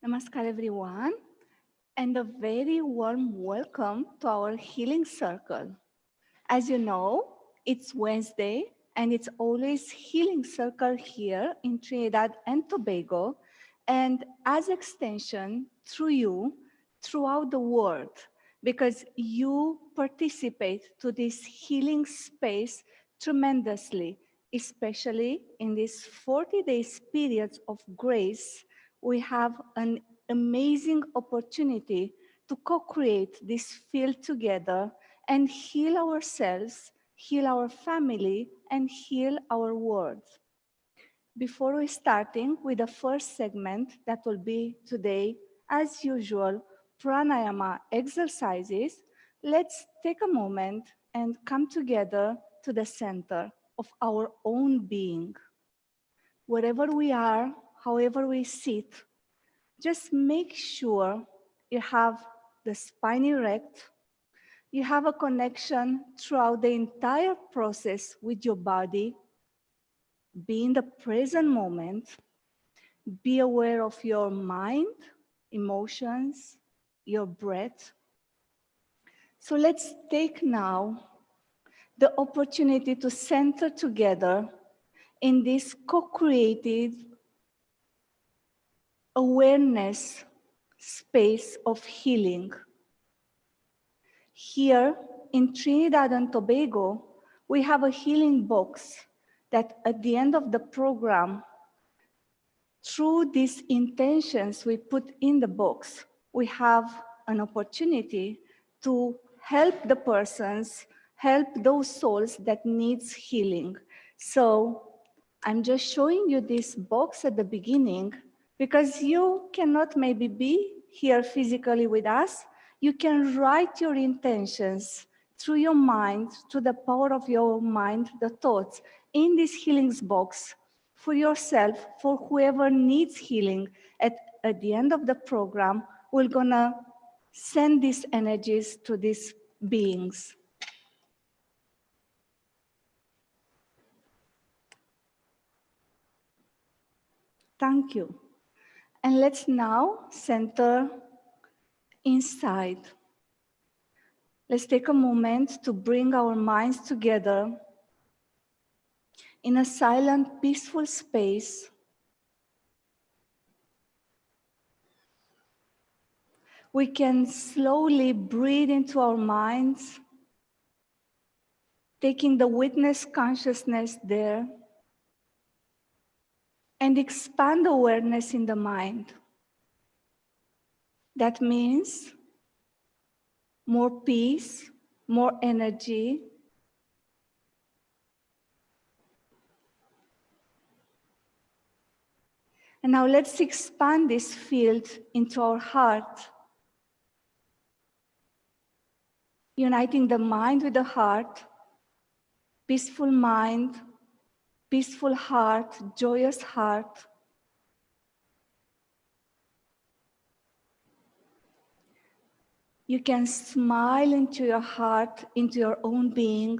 Namaskar, everyone, and a very warm welcome to our healing circle. As you know, it's Wednesday, and it's always healing circle here in Trinidad and Tobago, and as extension through you, throughout the world, because you participate to this healing space tremendously, especially in these 40 days periods of grace. We have an amazing opportunity to co-create this field together and heal ourselves, heal our family, and heal our world. Before we starting with the first segment that will be today, as usual, Pranayama Exercises, let's take a moment and come together to the center of our own being. Wherever we are, however we sit, just make sure you have the spine erect, you have a connection throughout the entire process with your body. Be in the present moment. Be aware of your mind, emotions, your breath. So let's take now the opportunity to center together in this co-created awareness space of healing. Here in Trinidad and Tobago, we have a healing box that at the end of the program, through these intentions we put in the box, we have an opportunity to help the persons, help those souls that needs healing. So I'm just showing you this box at the beginning because you cannot maybe be here physically with us. You can write your intentions through your mind, through the power of your mind, the thoughts, in this healings box for yourself, for whoever needs healing. At the end of the program, we're gonna send these energies to these beings. Thank you. And let's now center inside. Let's take a moment to bring our minds together in a silent, peaceful space. We can slowly breathe into our minds, taking the witness consciousness there, and expand awareness in the mind. That means more peace, more energy. And now let's expand this field into our heart, uniting the mind with the heart, peaceful mind, peaceful heart, joyous heart. You can smile into your heart, into your own being,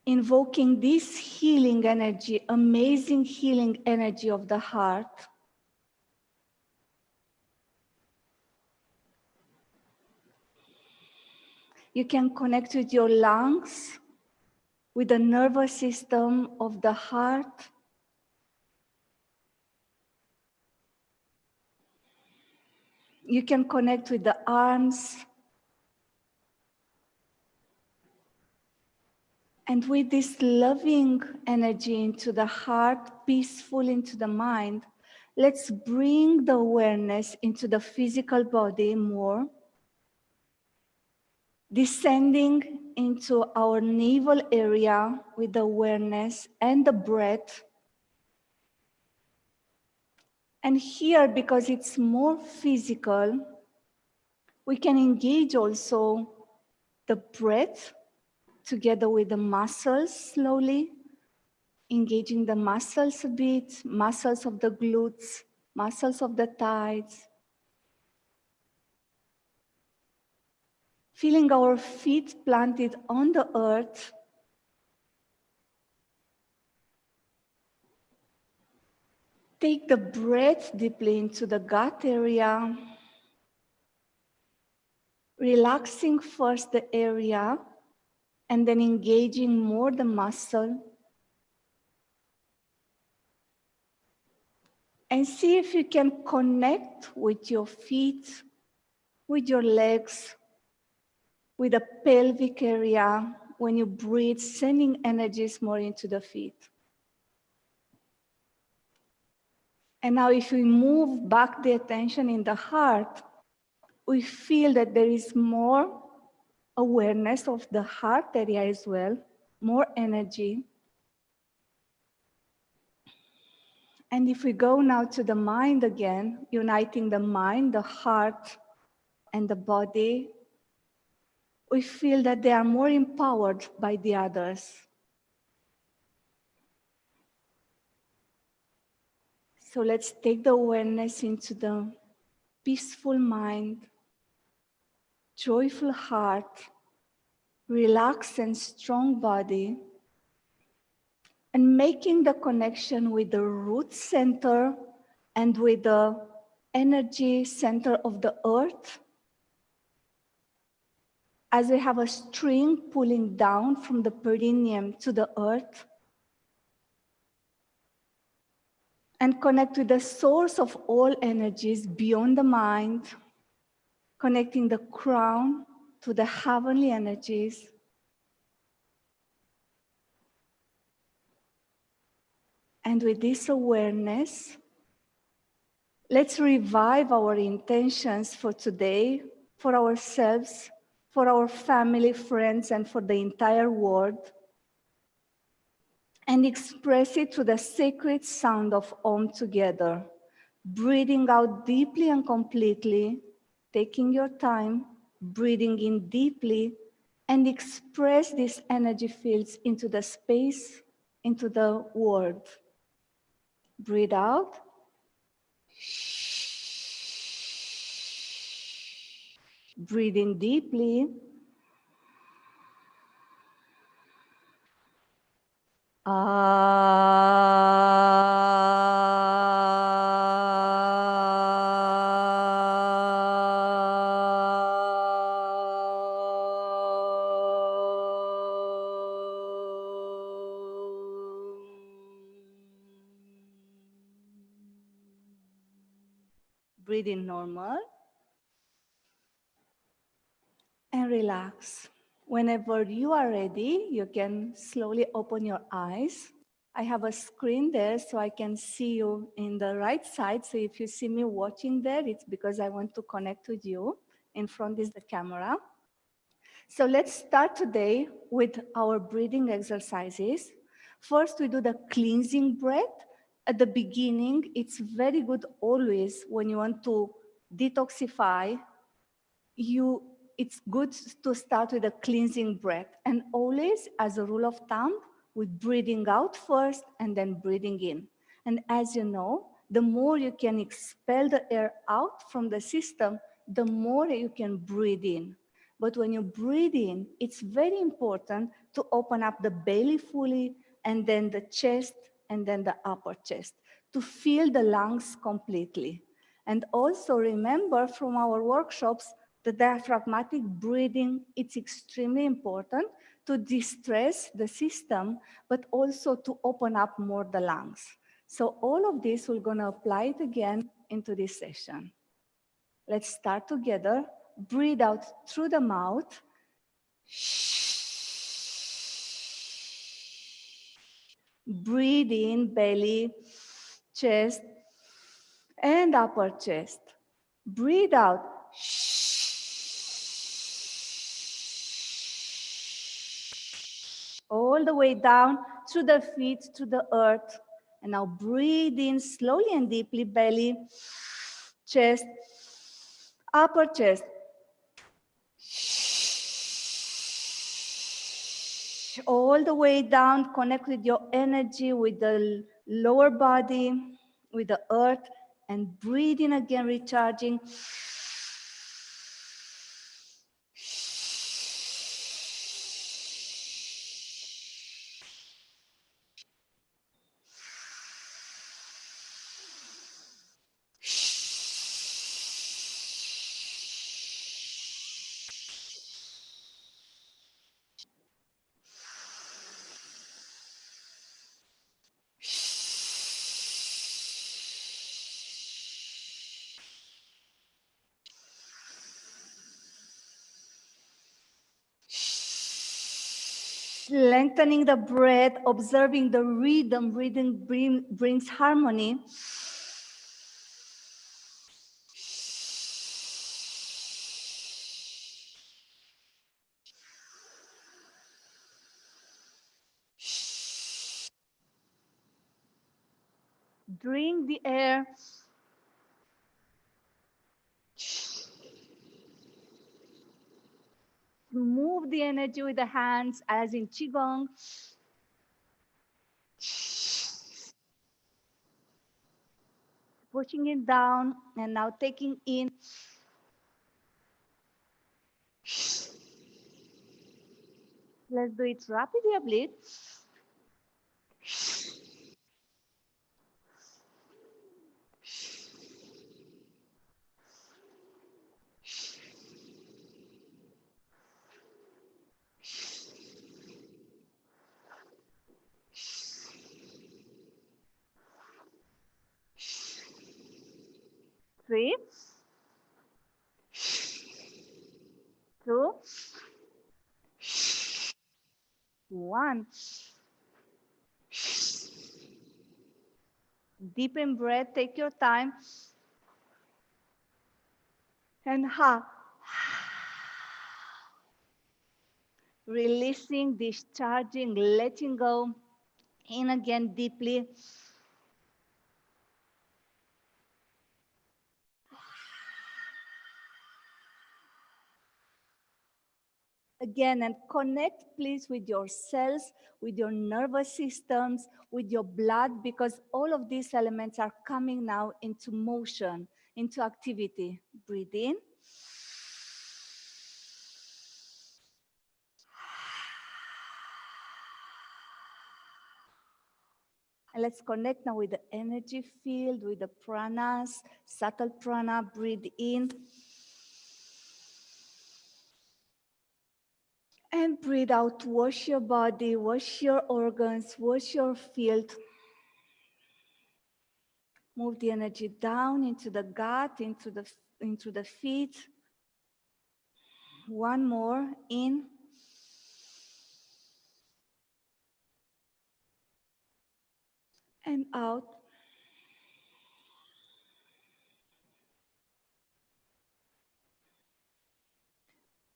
invoking this healing energy, amazing healing energy of the heart. You can connect with your lungs, with the nervous system of the heart. You can connect with the arms. And with this loving energy into the heart, peaceful into the mind, let's bring the awareness into the physical body more, descending into our navel area with the awareness and the breath. And here, because it's more physical, we can engage also the breath together with the muscles slowly, engaging the muscles a bit, muscles of the glutes, muscles of the thighs. Feeling our feet planted on the earth. Take the breath deeply into the gut area, relaxing first the area and then engaging more the muscle. And see if you can connect with your feet, with your legs, with the pelvic area when you breathe, sending energies more into the feet. And now if we move back the attention in the heart, we feel that there is more awareness of the heart area as well, more energy. And if we go now to the mind again, uniting the mind, the heart, and the body, we feel that they are more empowered by the others. So let's take the awareness into the peaceful mind, joyful heart, relaxed and strong body, and making the connection with the root center and with the energy center of the earth, as we have a string pulling down from the perineum to the earth, and connect with the source of all energies beyond the mind, connecting the crown to the heavenly energies. And with this awareness, let's revive our intentions for today, for ourselves, for our family, friends, and for the entire world, and express it to the sacred sound of Om together, breathing out deeply and completely, taking your time, breathing in deeply, and express these energy fields into the space into the word. Breathe out. Breathe in deeply. Breathe in normal and relax. Whenever you are ready, you can slowly open your eyes. I have a screen there so I can see you in the right side. So if you see me watching there, it's because I want to connect with you. In front is the camera. So let's start today with our breathing exercises. First, we do the cleansing breath. At the beginning, it's very good always when you want to detoxify, it's good to start with a cleansing breath. And always, as a rule of thumb, with breathing out first and then breathing in. And as you know, the more you can expel the air out from the system, the more you can breathe in. But when you breathe in, it's very important to open up the belly fully, and then the chest, and then the upper chest, to fill the lungs completely. And also remember from our workshops, the diaphragmatic breathing, it's extremely important to distress the system, but also to open up more the lungs. So all of this, we're gonna apply it again into this session. Let's start together. Breathe out through the mouth. Breathe in, belly, chest, and upper chest. Breathe out. All the way down through the feet to the earth. And now breathe in slowly and deeply, belly, chest, upper chest. All the way down, connect with your energy, with the lower body, with the earth, and breathe in again, recharging. Lengthening the breath, observing the rhythm. Rhythm brings harmony. Drink the air. Move the energy with the hands as in Qigong. Pushing it down and now taking in. Let's do it rapidly, a bit. 3, 2, 1. Deepen breath, take your time. And releasing, discharging, letting go. In again deeply. Again, and connect please with your cells, with your nervous systems, with your blood, because all of these elements are coming now into motion, into activity. Breathe in. And let's connect now with the energy field, with the pranas, subtle prana. Breathe in. And breathe out. Wash your body, wash your organs, wash your field. Move the energy down into the gut, into the feet. One more, in. And out.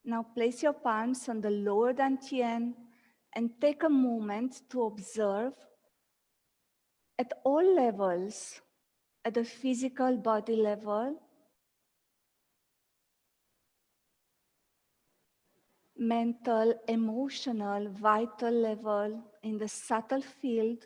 Now place your palms on the lower dantian and take a moment to observe at all levels, at the physical body level, mental, emotional, vital level, in the subtle field.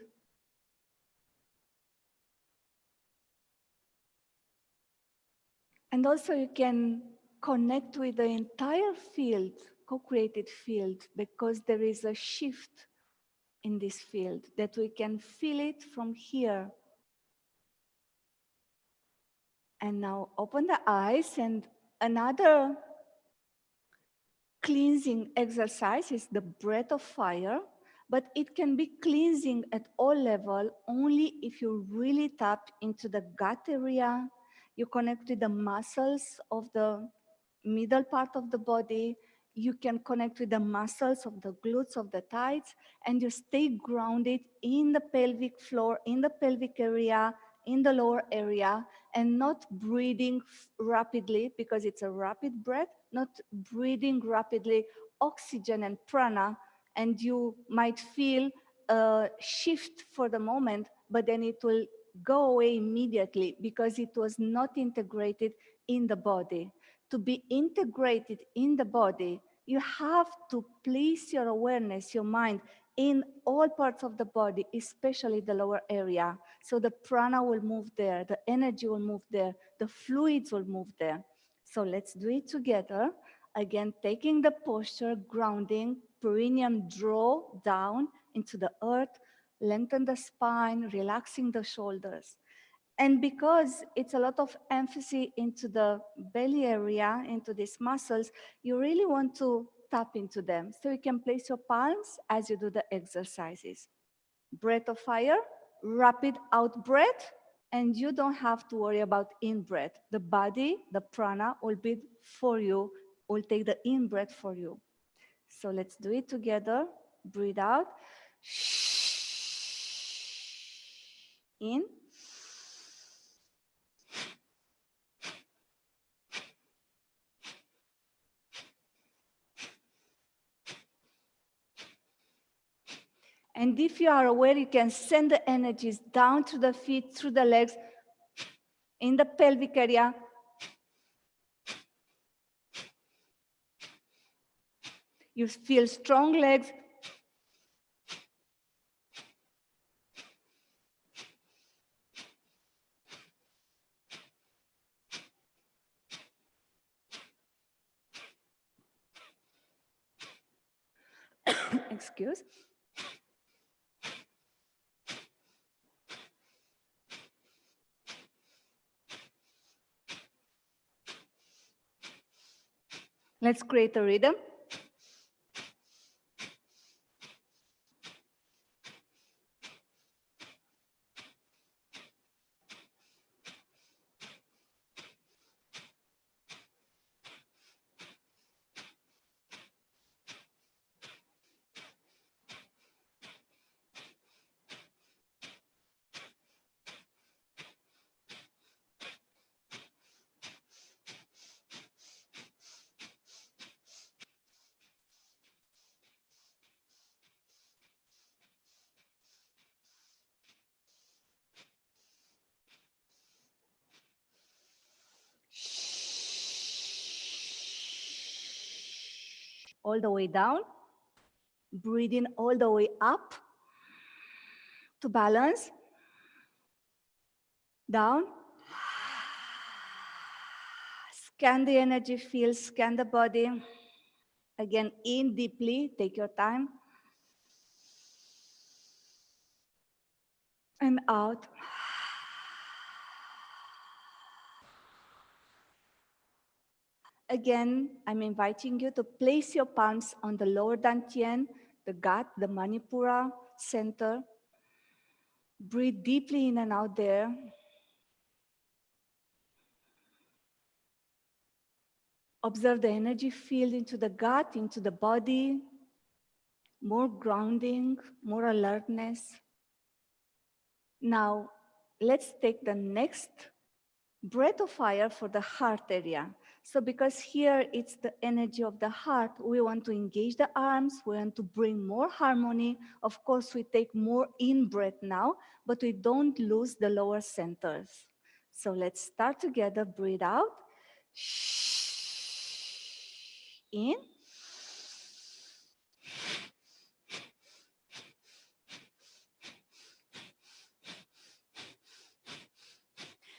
And also you can connect with the entire field, co-created field, because there is a shift in this field that we can feel it from here. And now open the eyes, and another cleansing exercise is the breath of fire, but it can be cleansing at all level only if you really tap into the gut area, you connect with the muscles of the middle part of the body, you can connect with the muscles of the glutes of the thighs, and you stay grounded in the pelvic floor, in the pelvic area, in the lower area, and not breathing rapidly, because it's a rapid breath, not breathing rapidly oxygen and prana, and you might feel a shift for the moment, but then it will go away immediately because it was not integrated in the body. To be integrated in the body, you have to place your awareness, your mind, in all parts of the body, especially the lower area. So the prana will move there, the energy will move there, the fluids will move there. So let's do it together. Again, taking the posture, grounding, perineum draw down into the earth, lengthen the spine, relaxing the shoulders. And because it's a lot of emphasis into the belly area, into these muscles, you really want to tap into them. So you can place your palms as you do the exercises. Breath of fire, rapid out breath, and you don't have to worry about in breath. The body, the prana will be for you, will take the in breath for you. So let's do it together. Breathe out. In. And if you are aware, you can send the energies down to the feet, through the legs, in the pelvic area. You feel strong legs. Excuse. Let's create a rhythm. all the way down. Breathing all the way up to balance. Down. Scan the energy field, scan the body. Again, in deeply, take your time. And out. Again, I'm inviting you to place your palms on the lower dantian, the gut, the Manipura center. Breathe deeply in and out there. Observe the energy field into the gut, into the body. More grounding, more alertness. Now, let's take the next breath of fire for the heart area. So because here it's the energy of the heart, we want to engage the arms, we want to bring more harmony. Of course, we take more in-breath now, but we don't lose the lower centers. So let's start together, breathe out. In.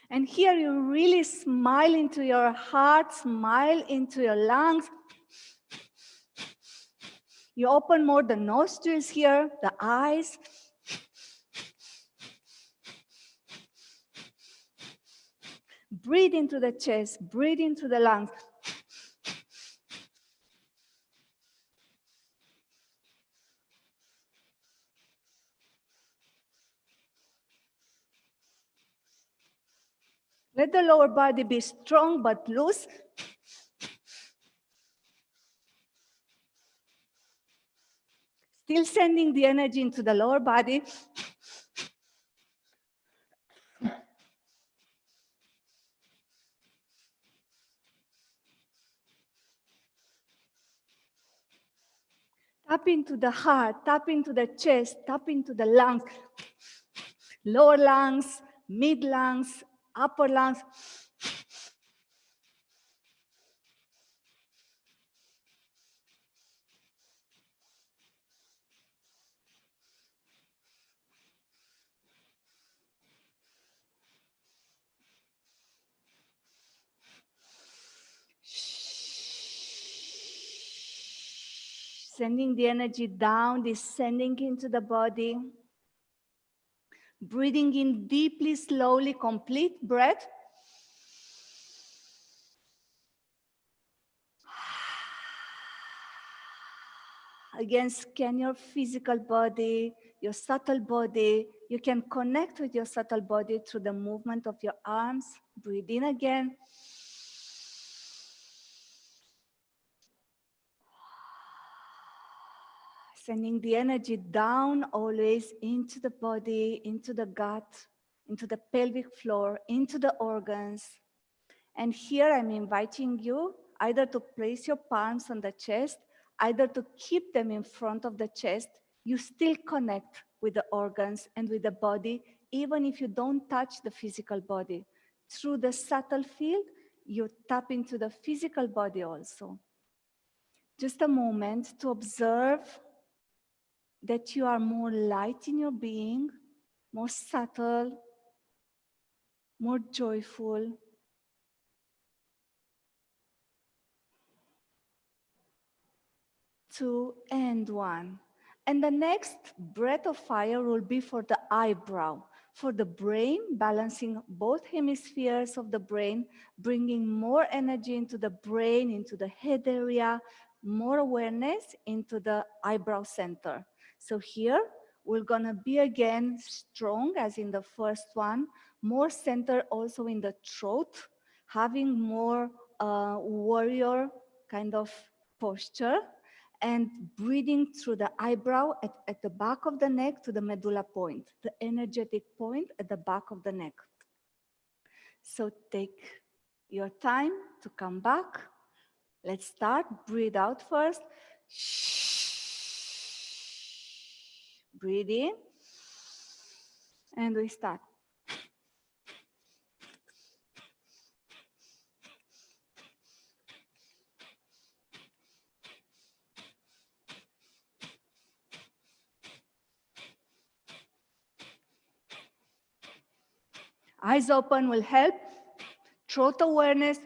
And here you really smile into your heart, smile into your lungs. You open more the nostrils here, the eyes. Breathe into the chest, breathe into the lungs. Let the lower body be strong but loose. Still sending the energy into the lower body. Tap into the heart, tap into the chest, tap into the lungs. Lower lungs, mid lungs, upper lungs. Sending the energy down, descending into the body. Breathing in deeply, slowly, complete breath. Again, scan your physical body, your subtle body. You can connect with your subtle body through the movement of your arms. Breathe in again. Sending the energy down always into the body, into the gut, into the pelvic floor, into the organs. And here I'm inviting you either to place your palms on the chest, either to keep them in front of the chest. You still connect with the organs and with the body, even if you don't touch the physical body. Through the subtle field, you tap into the physical body also. Just a moment to observe that you are more light in your being, more subtle, more joyful. 2, and 1. And the next breath of fire will be for the eyebrow, for the brain, balancing both hemispheres of the brain, bringing more energy into the brain, into the head area, more awareness into the eyebrow center. So here, we're gonna be again strong as in the first one, more center also in the throat, having more warrior kind of posture, and breathing through the eyebrow at the back of the neck to the medulla point, the energetic point at the back of the neck. So take your time to come back. Let's start. Breathe out first. Breathe in. And we start. Eyes open will help. Throat awareness,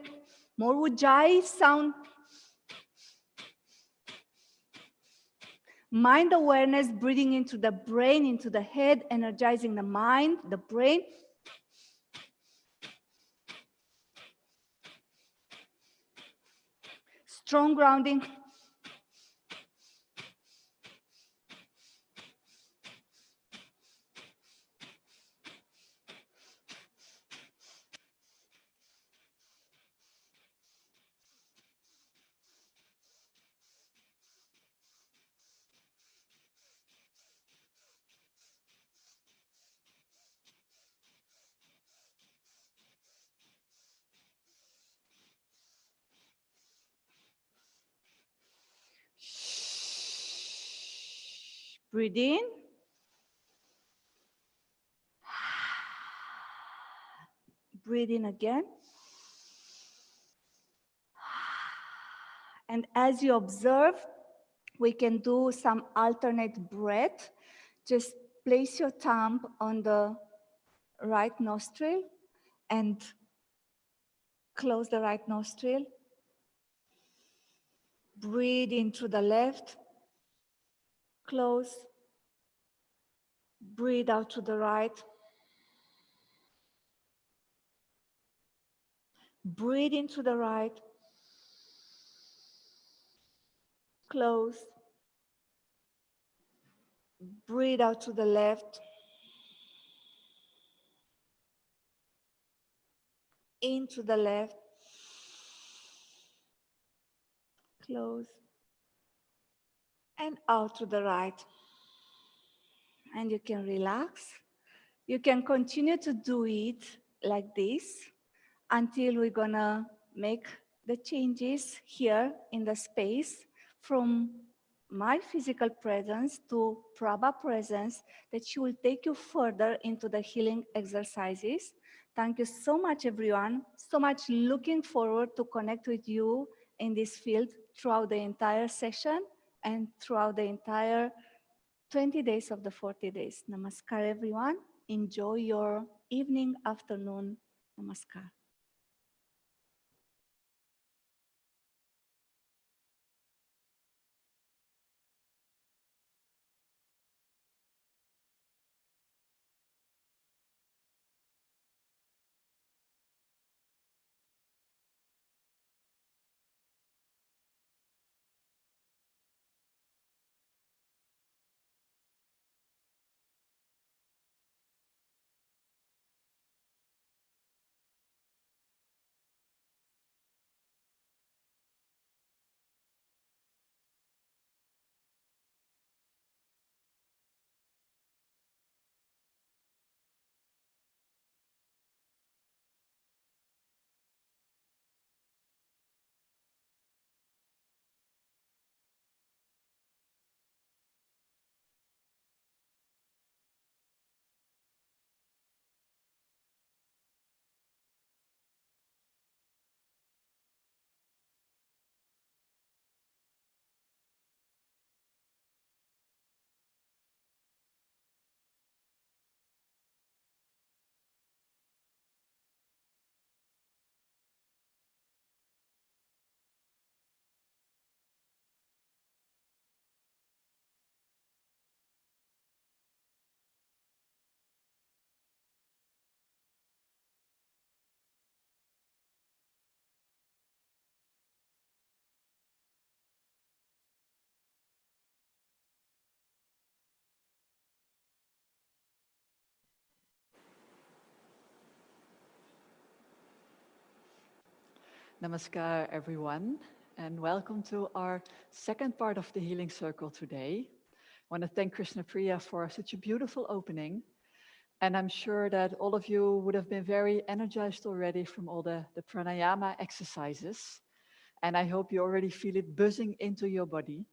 more ujjayi sound. Mind awareness, breathing into the brain, into the head, energizing the mind, the brain. Strong grounding. Breathe in. Breathe in again. And as you observe, we can do some alternate breath. Just place your thumb on the right nostril and close the right nostril. Breathe in through the left. Close. Breathe out to the right. Breathe into the right. Close. Breathe out to the left. Into the left. Close. And out to the right. And you can relax. You can continue to do it like this until we're gonna make the changes here in the space from my physical presence to Prabha presence, that she will take you further into the healing exercises. Thank you so much, everyone. So much looking forward to connect with you in this field throughout the entire session and throughout the entire 20 days of the 40 days. Namaskar, everyone. Enjoy your evening, afternoon. Namaskar. Namaskar, everyone, and welcome to our second part of the Healing Circle today. I want to thank Krishna Priya for such a beautiful opening. And I'm sure that all of you would have been very energized already from all the Pranayama exercises. And I hope you already feel it buzzing into your body.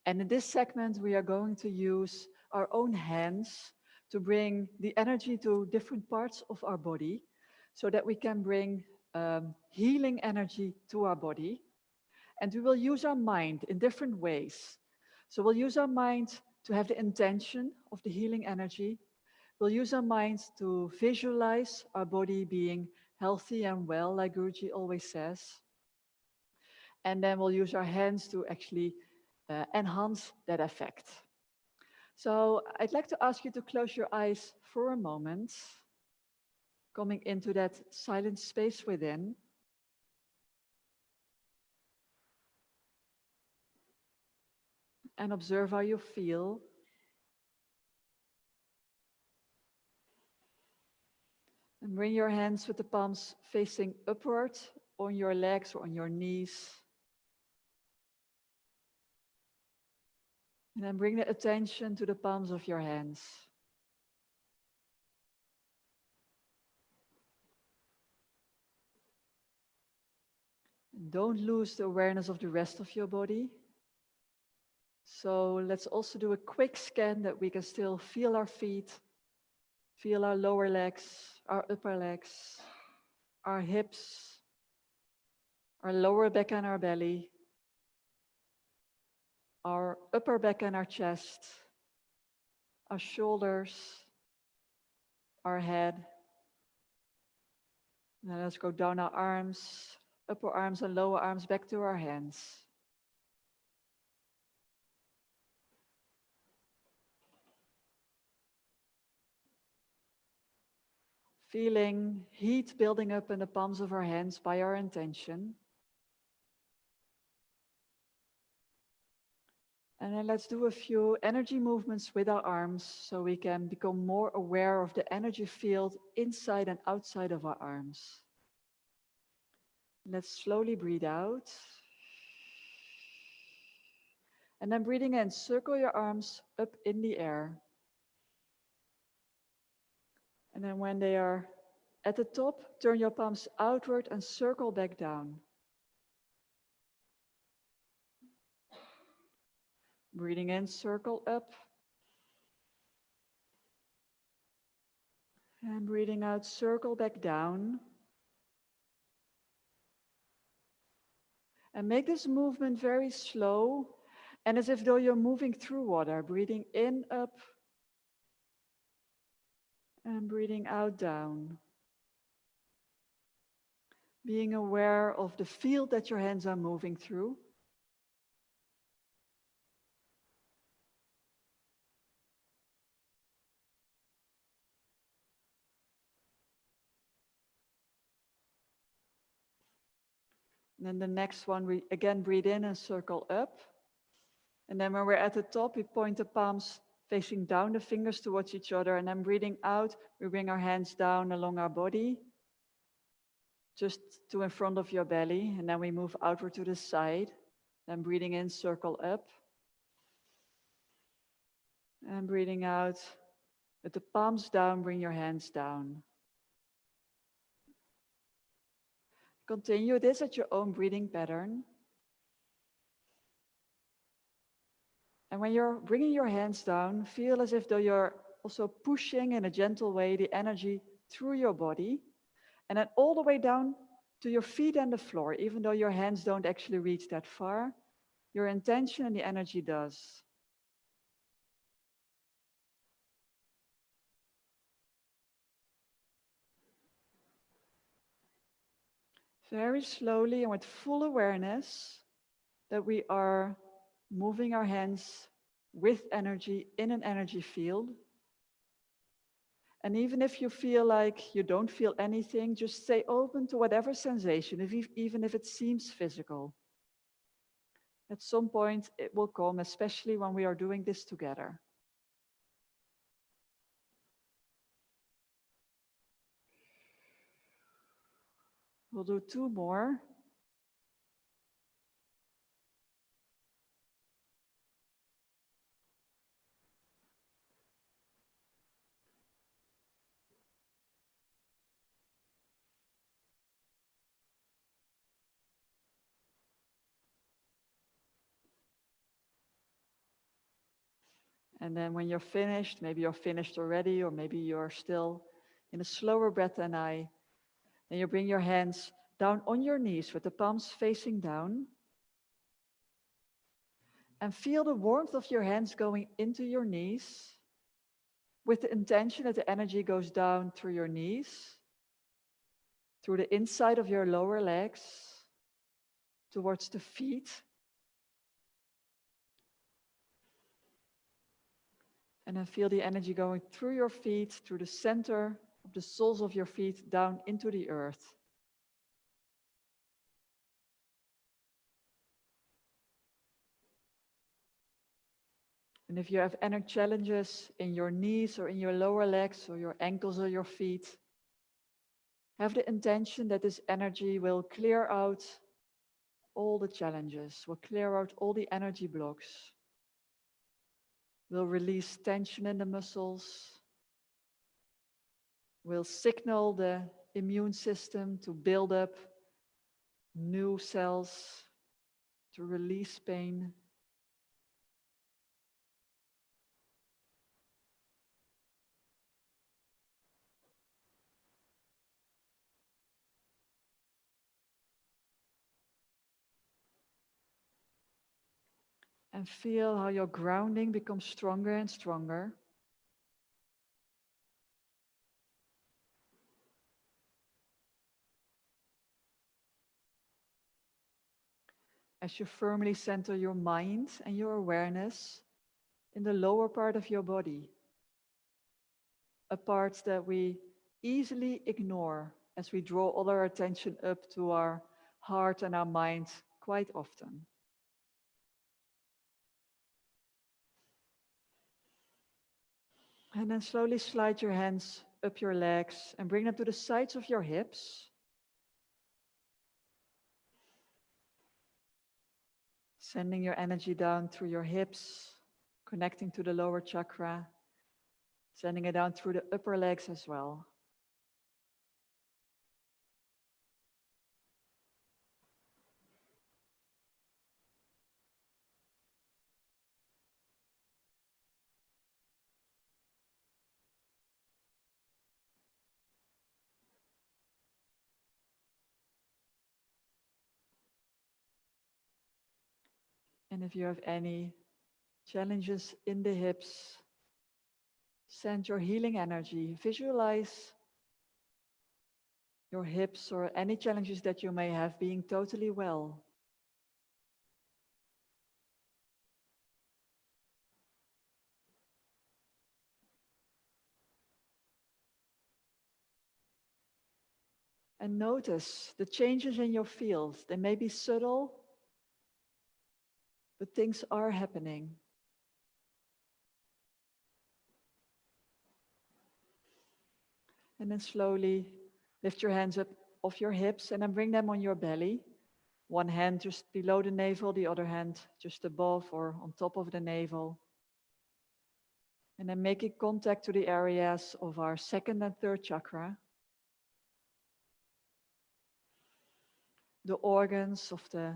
And in this segment, we are going to use our own hands to bring the energy to different parts of our body so that we can bring healing energy to our body. And we will use our mind in different ways. So we'll use our mind to have the intention of the healing energy. we'll use our minds to visualize our body being healthy and well, like Guruji always says. And then we'll use our hands to actually enhance that effect. So I'd like to ask you to close your eyes for a moment, coming into that silent space within. And observe how you feel. And bring your hands with the palms facing upward on your legs or on your knees. And then bring the attention to the palms of your hands. And don't lose the awareness of the rest of your body. So let's also do a quick scan that we can still feel our feet, feel our lower legs, our upper legs, our hips, our lower back and our belly, our upper back and our chest, our shoulders, our head. Now let's go down our arms, upper arms and lower arms back to our hands. Feeling heat building up in the palms of our hands by our intention. And then let's do a few energy movements with our arms so we can become more aware of the energy field inside and outside of our arms. Let's slowly breathe out. And then breathing in, circle your arms up in the air. And then when they are at the top, turn your palms outward and circle back down. Breathing in, circle up. And breathing out, circle back down. And make this movement very slow and as if though you're moving through water. Breathing in, up. And breathing out, down. Being aware of the field that your hands are moving through. And then the next one, we again breathe in and circle up. And then when we're at the top, we point the palms facing down, the fingers towards each other. And then breathing out, we bring our hands down along our body, just to in front of your belly. And then we move outward to the side. Then breathing in, circle up. And breathing out, with the palms down, bring your hands down. Continue this at your own breathing pattern. And when you're bringing your hands down, feel as if though you're also pushing in a gentle way the energy through your body. And then all the way down to your feet and the floor, even though your hands don't actually reach that far, your intention and the energy does. Very slowly and with full awareness that we are moving our hands with energy in an energy field. And even if you feel like you don't feel anything, just stay open to whatever sensation, even if it seems physical. At some point it will come, especially when we are doing this together. We'll do 2 more. And then when you're finished, maybe you're finished already, or maybe you're still in a slower breath than I, then you bring your hands down on your knees with the palms facing down. And feel the warmth of your hands going into your knees. with the intention that the energy goes down through your knees, through the inside of your lower legs, towards the feet. And then feel the energy going through your feet, through the center of the soles of your feet, down into the earth. And if you have any challenges in your knees or in your lower legs or your ankles or your feet, have the intention that this energy will clear out all the challenges, will clear out all the energy blocks, will release tension in the muscles, will signal the immune system to build up new cells, to release pain. And feel how your grounding becomes stronger and stronger. As you firmly center your mind and your awareness in the lower part of your body, a part that we easily ignore as we draw all our attention up to our heart and our mind quite often. And then slowly slide your hands up your legs and bring them to the sides of your hips. Sending your energy down through your hips, connecting to the lower chakra, sending it down through the upper legs as well. And if you have any challenges in the hips, send your healing energy. Visualize your hips or any challenges that you may have being totally well. And notice the changes in your field. They may be subtle, but things are happening. And then slowly lift your hands up off your hips and then bring them on your belly. One hand just below the navel, the other hand just above or on top of the navel. And then making contact to the areas of our second and third chakra. The organs of the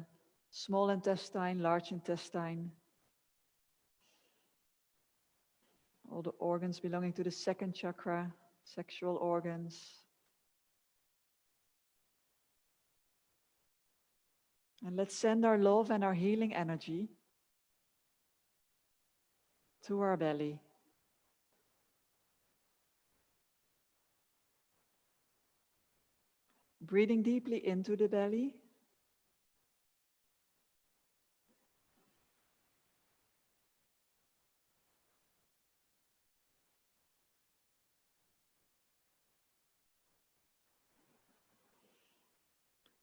small intestine, large intestine. All the organs belonging to the second chakra, sexual organs. And let's send our love and our healing energy to our belly. Breathing deeply into the belly.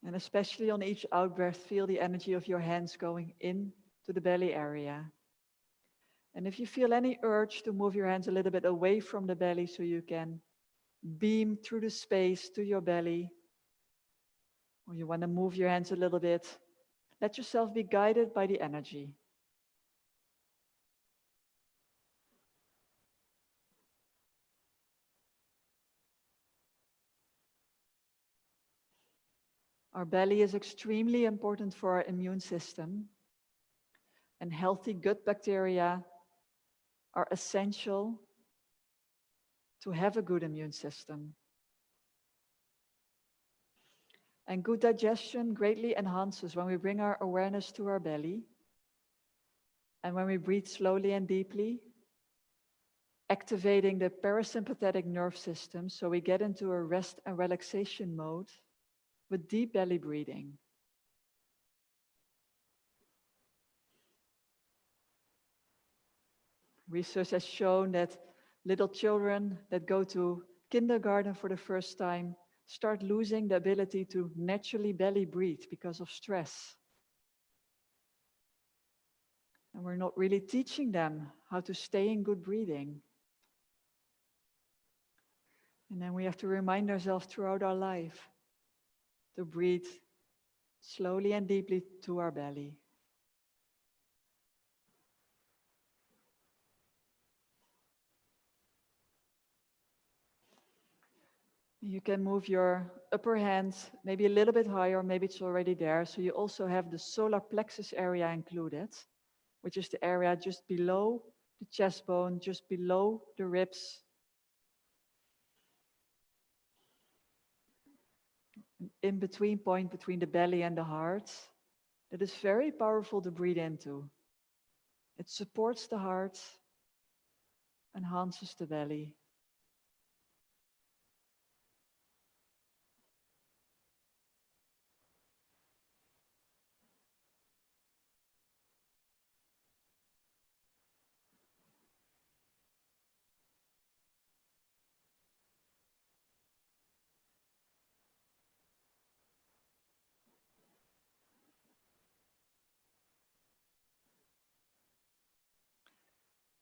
And especially on each out-breath, feel the energy of your hands going in to the belly area. And if you feel any urge to move your hands a little bit away from the belly so you can beam through the space to your belly, or you want to move your hands a little bit, let yourself be guided by the energy. Our belly is extremely important for our immune system, and healthy gut bacteria are essential to have a good immune system. And good digestion greatly enhances when we bring our awareness to our belly and when we breathe slowly and deeply. activating the parasympathetic nerve system so we get into a rest and relaxation mode with deep belly breathing. Research has shown that little children that go to kindergarten for the first time start losing the ability to naturally belly breathe because of stress. And we're not really teaching them how to stay in good breathing. And then we have to remind ourselves throughout our life to breathe slowly and deeply to our belly. You can move your upper hand maybe a little bit higher, maybe it's already there. So you also have the solar plexus area included, which is the area just below the chest bone, just below the ribs. In between point between the belly and the heart. That is very powerful to breathe into. It supports the heart, enhances the belly.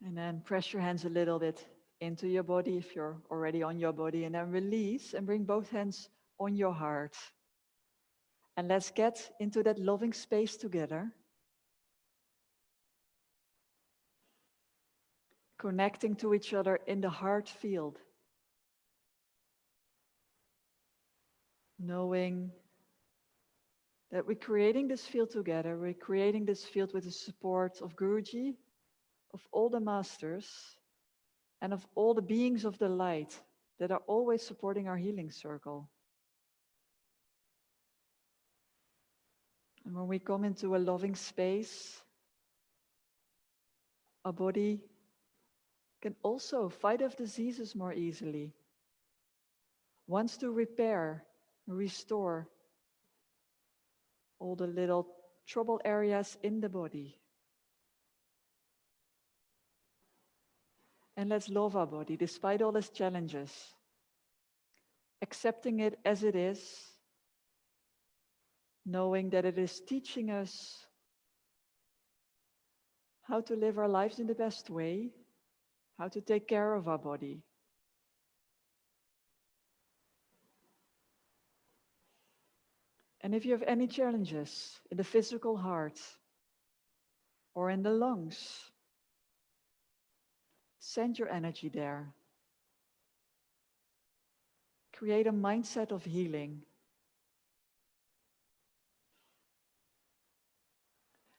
And then press your hands a little bit into your body if you're already on your body, and then release and bring both hands on your heart. And let's get into that loving space together. Connecting to each other in the heart field. Knowing that we're creating this field together. We're creating this field with the support of Guruji, of all the masters, and of all the beings of the light that are always supporting our healing circle. And when we come into a loving space, our body can also fight off diseases more easily, wants to repair, restore all the little trouble areas in the body. And let's love our body despite all its challenges, accepting it as it is, knowing that it is teaching us how to live our lives in the best way, how to take care of our body. And if you have any challenges in the physical heart or in the lungs, send your energy there. Create a mindset of healing.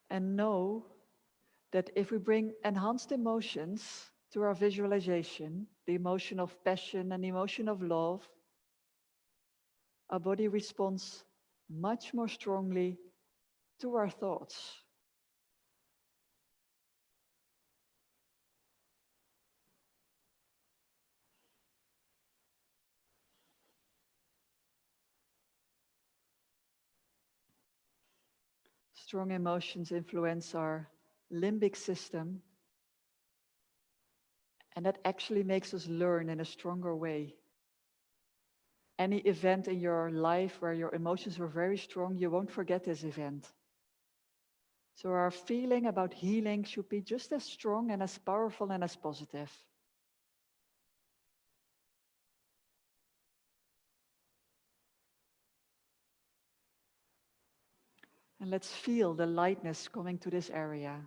And know that if we bring enhanced emotions to our visualization, the emotion of passion and the emotion of love, our body responds much more strongly to our thoughts. Strong emotions influence our limbic system, and that actually makes us learn in a stronger way. Any event in your life where your emotions were very strong, you won't forget this event. So our feeling about healing should be just as strong and as powerful and as positive. And let's feel the lightness coming to this area.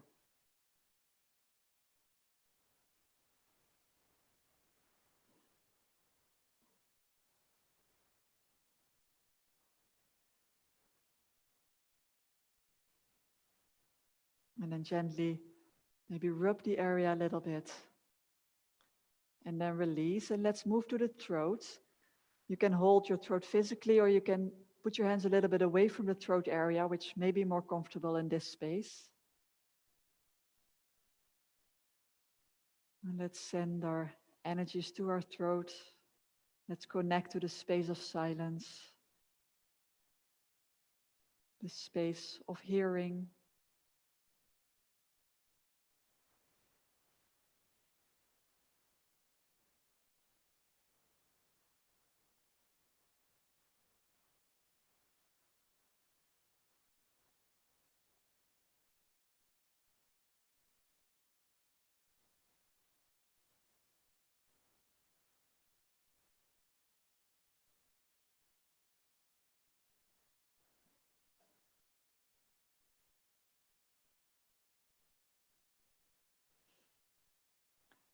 And then gently, maybe rub the area a little bit. And then release, and let's move to the throat. You can hold your throat physically, or you can put your hands a little bit away from the throat area, which may be more comfortable in this space. And let's send our energies to our throat. Let's connect to the space of silence, the space of hearing.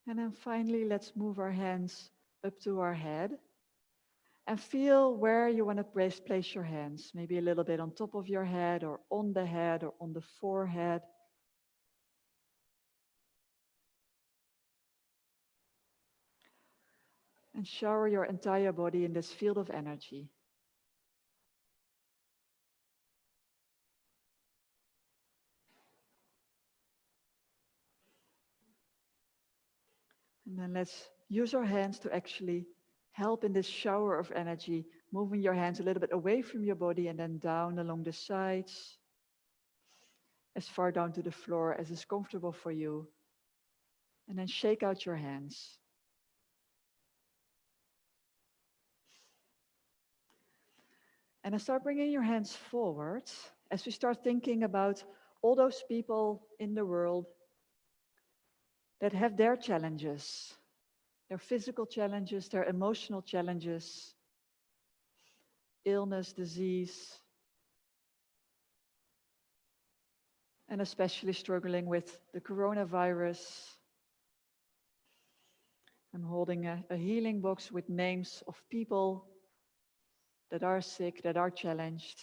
And then finally, let's move our hands up to our head and feel where you want to place your hands. Maybe a little bit on top of your head or on the head or on the forehead. And shower your entire body in this field of energy. And then let's use our hands to actually help in this shower of energy, moving your hands a little bit away from your body and then down along the sides, as far down to the floor as is comfortable for you. And then shake out your hands. And then start bringing your hands forward as we start thinking about all those people in the world that have their challenges, their physical challenges, their emotional challenges, illness, disease, and especially struggling with the coronavirus. I'm holding a healing box with names of people that are sick, that are challenged,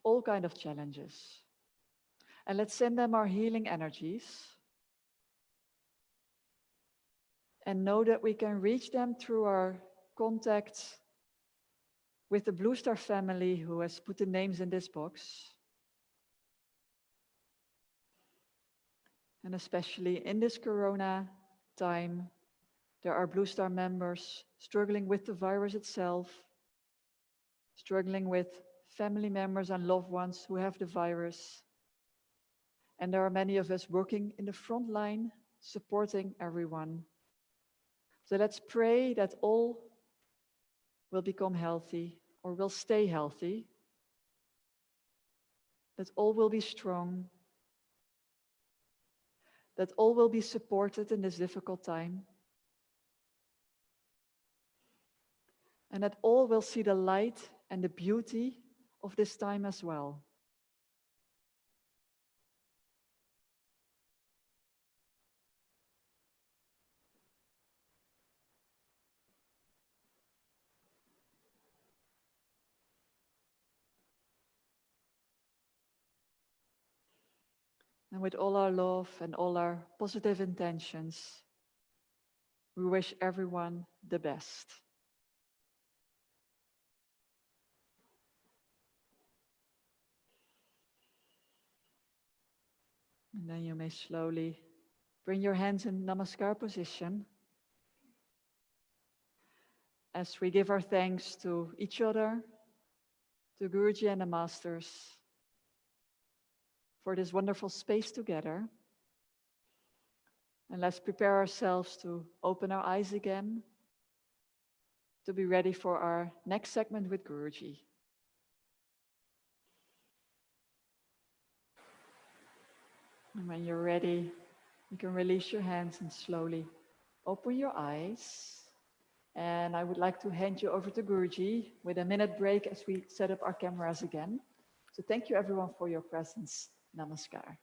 all kind of challenges. And let's send them our healing energies and know that we can reach them through our contact with the Blue Star family who has put the names in this box. And especially in this corona time, there are Blue Star members struggling with the virus itself, struggling with family members and loved ones who have the virus. And there are many of us working in the front line, supporting everyone. So let's pray that all will become healthy or will stay healthy, that all will be strong, that all will be supported in this difficult time, and that all will see the light and the beauty of this time as well. And with all our love and all our positive intentions, we wish everyone the best. And then you may slowly bring your hands in Namaskar position as we give our thanks to each other, to Guruji and the Masters, for this wonderful space together. And let's prepare ourselves to open our eyes again, to be ready for our next segment with Guruji. And when you're ready, you can release your hands and slowly open your eyes. And I would like to hand you over to Guruji with a minute break as we set up our cameras again. So thank you everyone for your presence. Namaskar.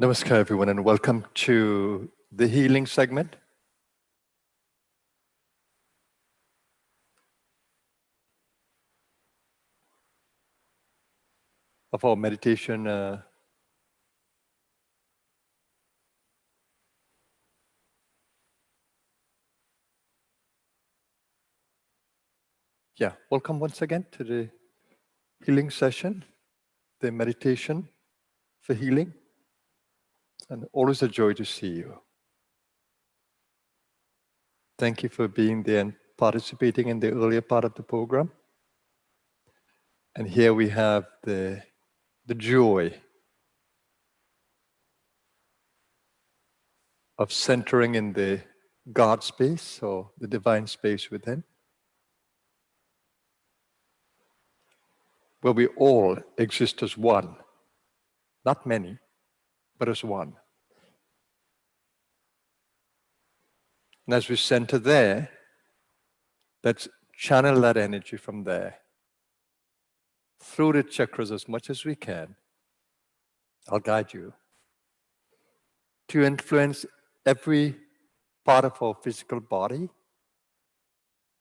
Namaskar, everyone, and welcome to the healing segment. of our meditation welcome once again to the healing session, the meditation for healing, and always a joy to see you. Thank you for being there and participating in the earlier part of the program. And here we have the joy of centering in the God space, or the divine space within, where we all exist as one. Not many, but as one. And as we center there, let's channel that energy from there through the chakras as much as we can. I'll guide you to influence every part of our physical body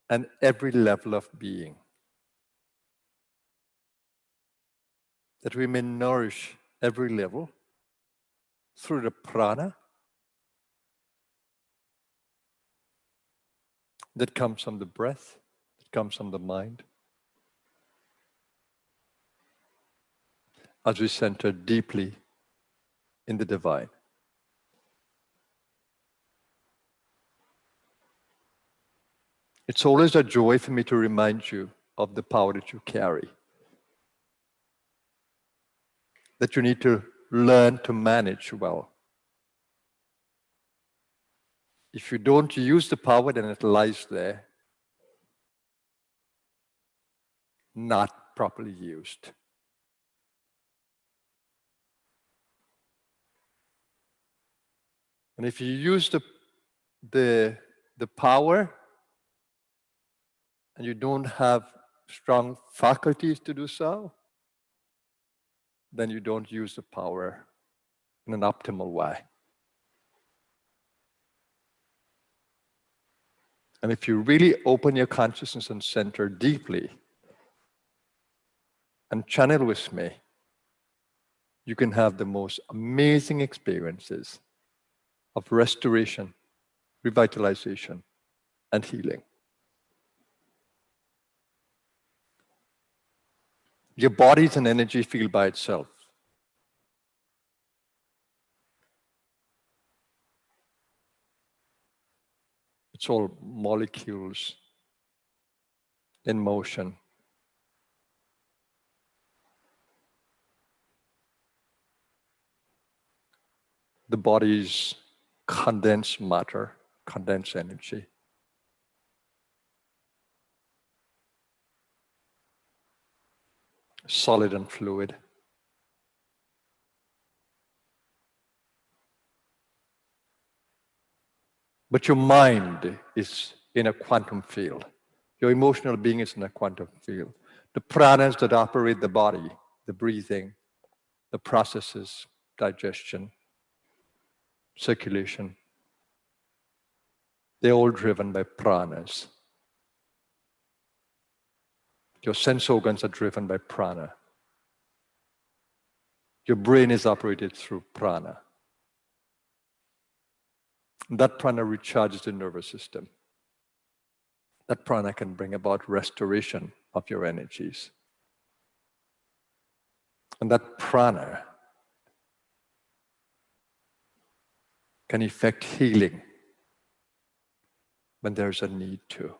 and every level of being, that we may nourish every level through the prana that comes from the breath, that comes from the mind, as we center deeply in the divine. It's always a joy for me to remind you of the power that you carry, that you need to learn to manage well. If you don't use the power, then it lies there, not properly used. And if you use the power and you don't have strong faculties to do so, then you don't use the power in an optimal way. And if you really open your consciousness and center deeply and channel with me, you can have the most amazing experiences of restoration, revitalization, and healing. Your body is an energy field by itself. It's all molecules in motion. The body is condensed matter, condensed energy. Solid and fluid. But your mind is in a quantum field. Your emotional being is in a quantum field. The pranas that operate the body, the breathing, the processes, digestion, circulation, they're all driven by pranas. Your sense organs are driven by prana. Your brain is operated through prana. That prana recharges the nervous system. That prana can bring about restoration of your energies. And that prana can effect healing when there's a need to.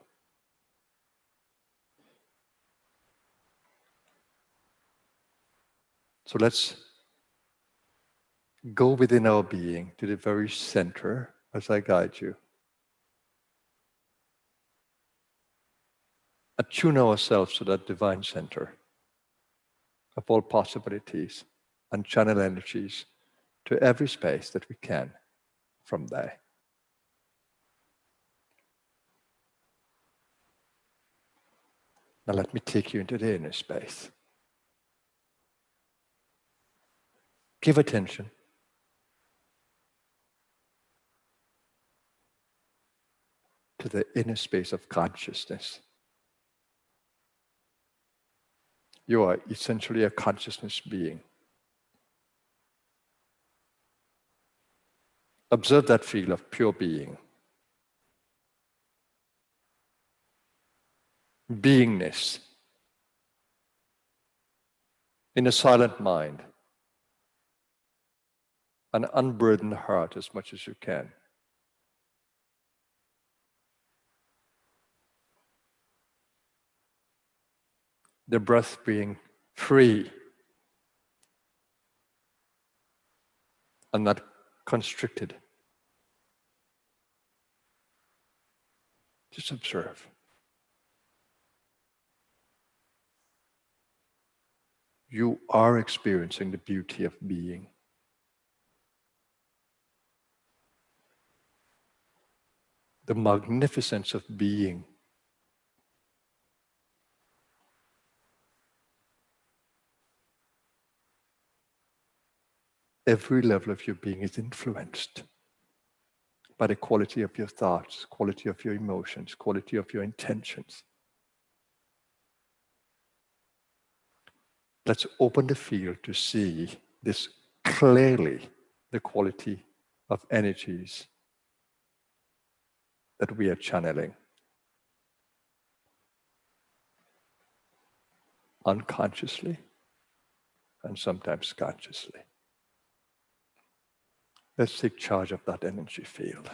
So let's go within our being to the very center as I guide you. Attune ourselves to that divine center of all possibilities and channel energies to every space that we can from there. Now let me take you into the inner space. Give attention to the inner space of consciousness. You are essentially a consciousness being. Observe that field of pure being. Beingness. In a silent mind. An unburdened heart as much as you can. The breath being free and not constricted. Just observe. You are experiencing the beauty of being. The magnificence of being. Every level of your being is influenced by the quality of your thoughts, quality of your emotions, quality of your intentions. Let's open the field to see this clearly, the quality of energies that we are channeling. Unconsciously and sometimes consciously. Let's take charge of that energy field.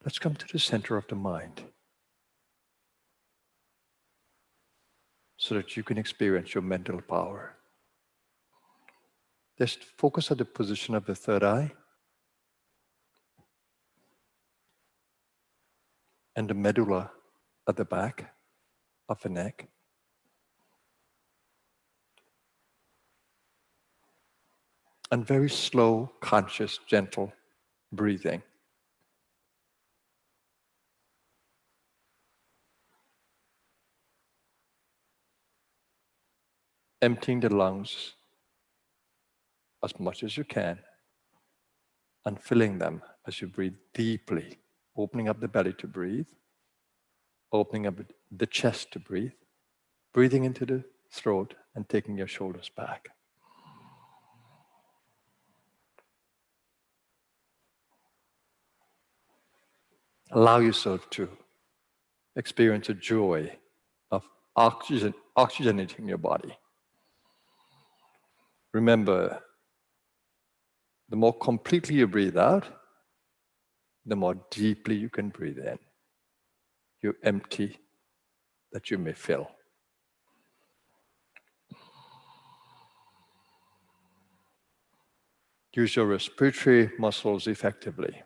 Let's come to the center of the mind so that you can experience your mental power. Just focus on the position of the third eye and the medulla at the back of the neck. And very slow, conscious, gentle breathing. Emptying the lungs as much as you can and filling them as you breathe deeply, opening up the belly to breathe, opening up the chest to breathe, breathing into the throat and taking your shoulders back. Allow yourself to experience a joy of oxygenating your body. Remember, the more completely you breathe out, the more deeply you can breathe in. You empty that you may fill. Use your respiratory muscles effectively.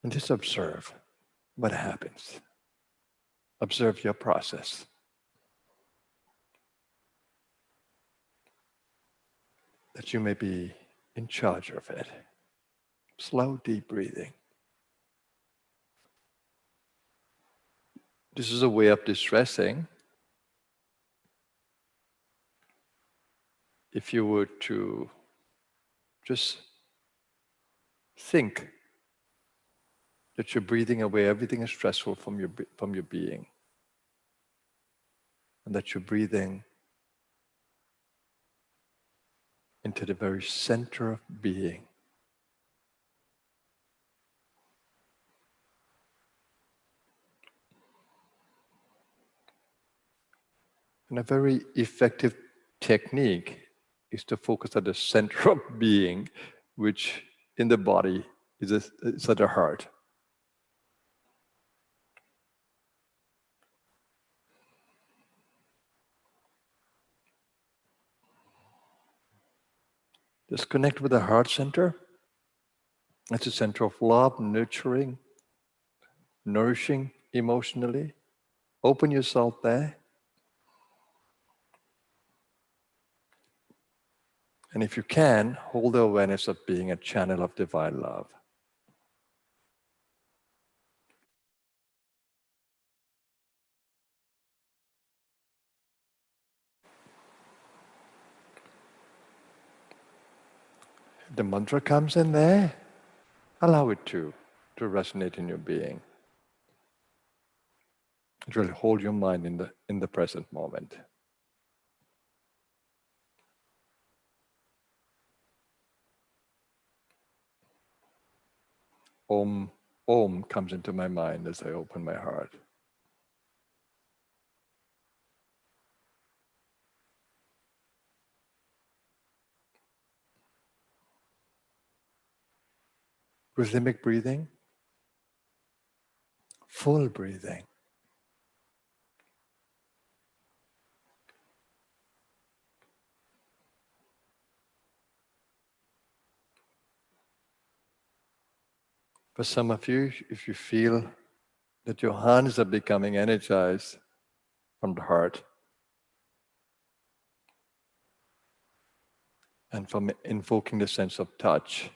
And just observe what happens. Observe your process. That you may be in charge of it. Slow, deep breathing. This is a way of distressing. If you were to just think that you're breathing away everything is stressful from your being, and that you're breathing into the very center of being. And a very effective technique is to focus at the center of being, which in the body is at the heart. Just connect with the heart center. It's a center of love, nurturing, nourishing emotionally. Open yourself there. And if you can, hold the awareness of being a channel of divine love. the mantra comes in there, allow it to resonate in your being. It will hold your mind in the present moment. Om, Om comes into my mind as I open my heart. Rhythmic breathing, full breathing. For some of you, if you feel that your hands are becoming energized from the heart, and from invoking the sense of touch,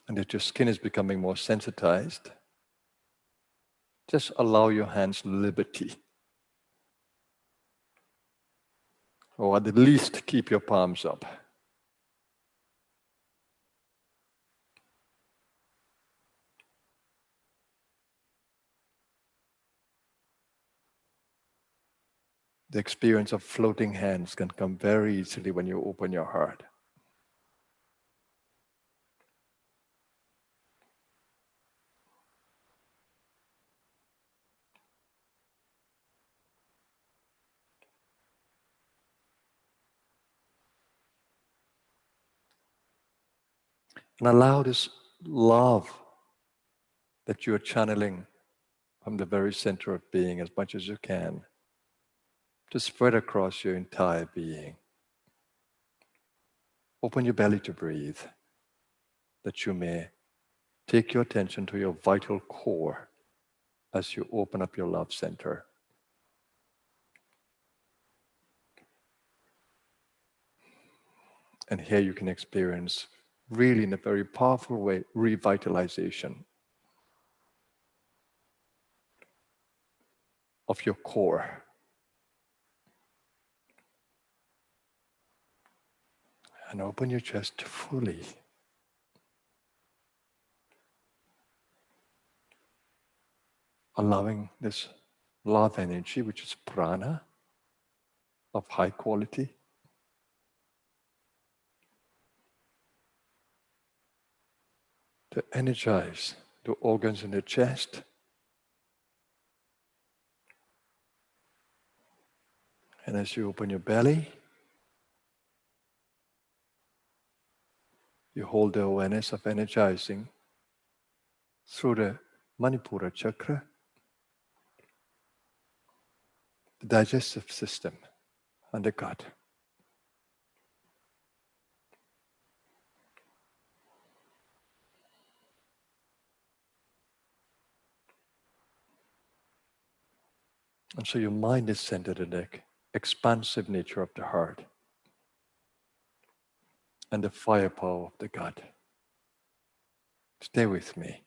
and that your skin is becoming more sensitized, just allow your hands liberty. Or at the least, keep your palms up. The experience of floating hands can come very easily when you open your heart. And allow this love that you are channeling from the very center of being as much as you can to spread across your entire being. Open your belly to breathe, that you may take your attention to your vital core as you open up your love center. And here you can experience, really in a very powerful way, revitalization of your core. And open your chest fully. Allowing this love energy, which is prana, of high quality, to energize the organs in the chest. And as you open your belly, you hold the awareness of energizing through the Manipura chakra, the digestive system, and the gut. And so your mind is centered in the expansive nature of the heart and the firepower of the gut. Stay with me.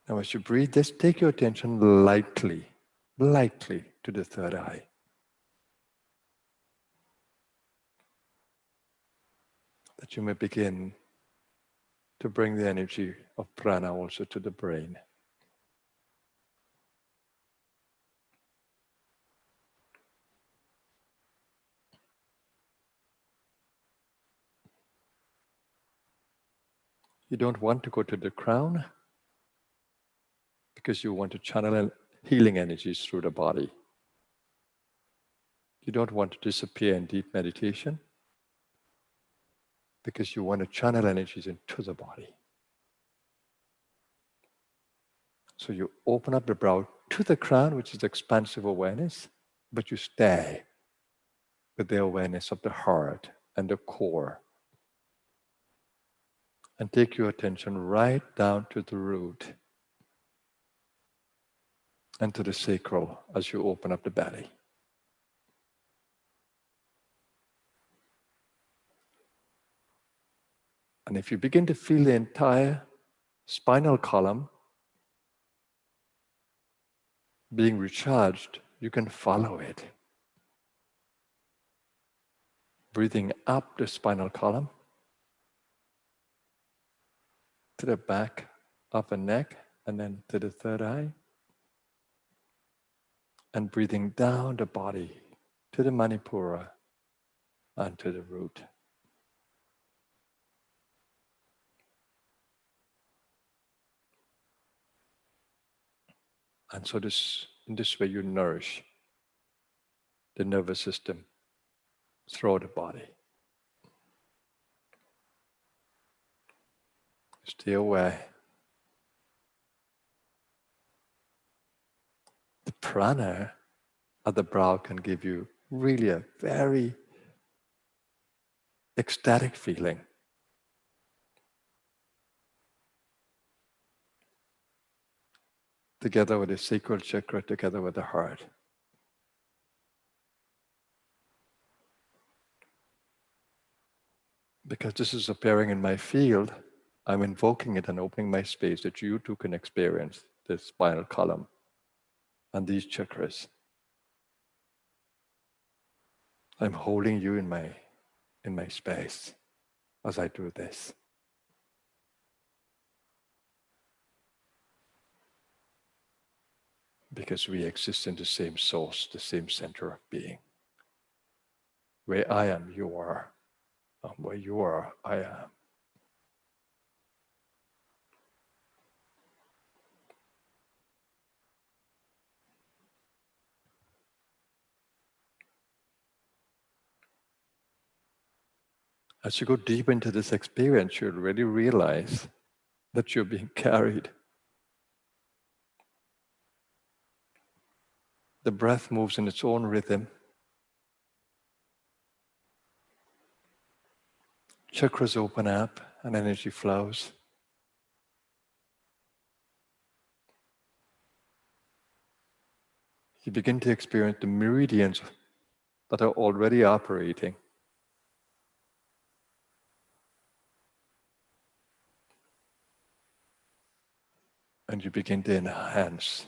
Now as you breathe, just take your attention lightly to the third eye. That you may begin to bring the energy of prana also to the brain. You don't want to go to the crown because you want to channel healing energies through the body. You don't want to disappear in deep meditation because you want to channel energies into the body. So you open up the brow to the crown, which is expansive awareness, but you stay with the awareness of the heart and the core. And take your attention right down to the root and to the sacral as you open up the belly. And if you begin to feel the entire spinal column being recharged you can follow it. Breathing up the spinal column to the back of the neck and then to the third eye. And breathing down the body to the Manipura and to the root. And so in this way you nourish the nervous system through the body. Stay aware. The prana at the brow can give you really a very ecstatic feeling. Together with the sacral chakra, together with the heart. Because this is appearing in my field, I'm invoking it and opening my space that you too can experience the spinal column and these chakras. I'm holding you in my space as I do this. Because we exist in the same source, the same center of being. Where I am, you are. And where you are, I am. As you go deep into this experience, you'll really realize that you're being carried. The breath moves in its own rhythm. Chakras open up and energy flows. You begin to experience the meridians that are already operating. And you begin to enhance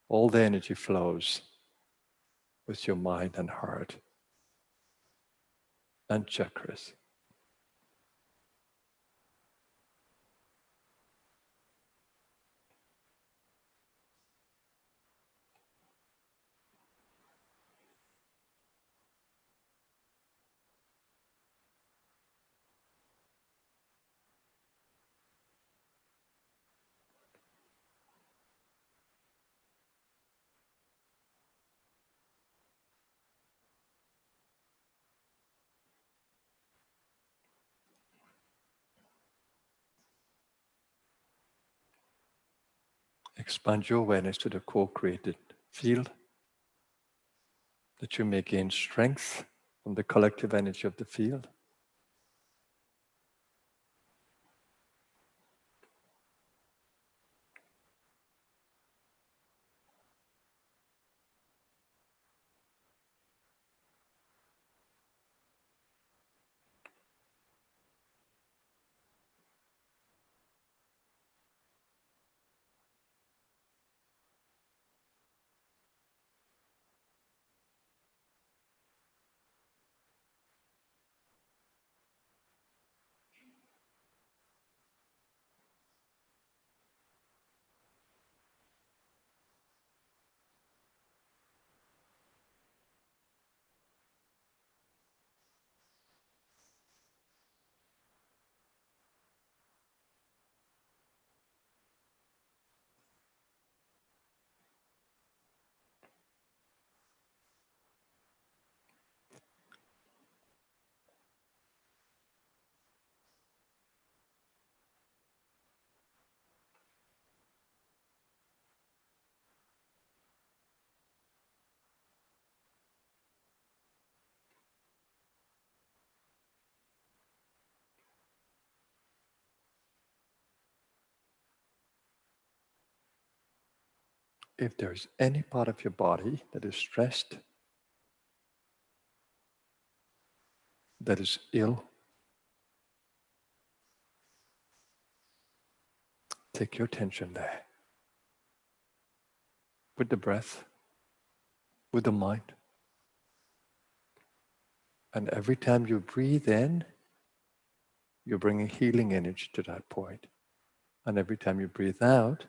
all the energy flows with your mind and heart and chakras. Expand your awareness to the co-created field, that you may gain strength from the collective energy of the field. If there's any part of your body that is stressed, that is ill, take your attention there. With the breath, with the mind. And every time you breathe in, you're bringing healing energy to that point. And every time you breathe out,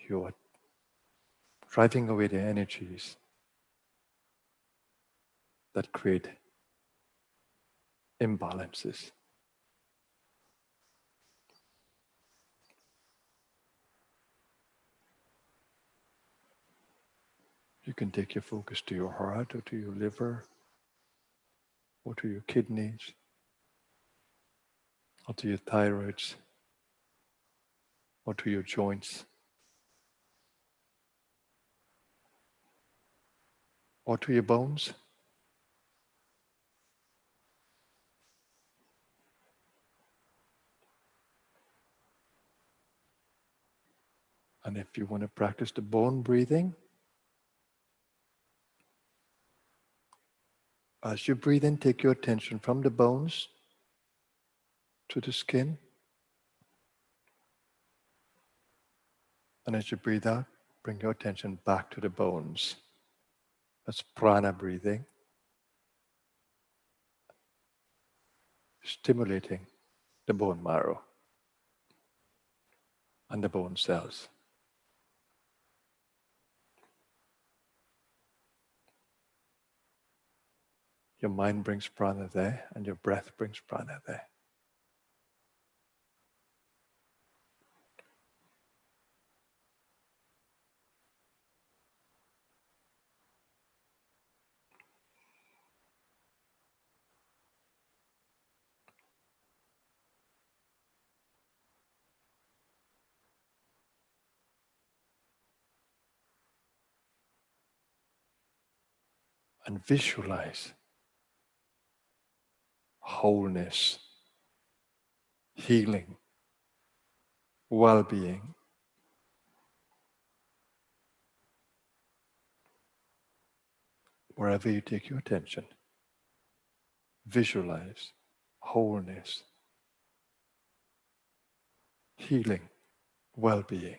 you're driving away the energies that create imbalances. You can take your focus to your heart or to your liver or to your kidneys or to your thyroids or to your joints or to your bones. And if you want to practice the bone breathing, as you breathe in, take your attention from the bones to the skin. And as you breathe out, bring your attention back to the bones. That's prana breathing, stimulating the bone marrow and the bone cells. Your mind brings prana there, and your breath brings prana there. And visualize wholeness, healing, well-being. Wherever you take your attention, visualize wholeness, healing, well-being.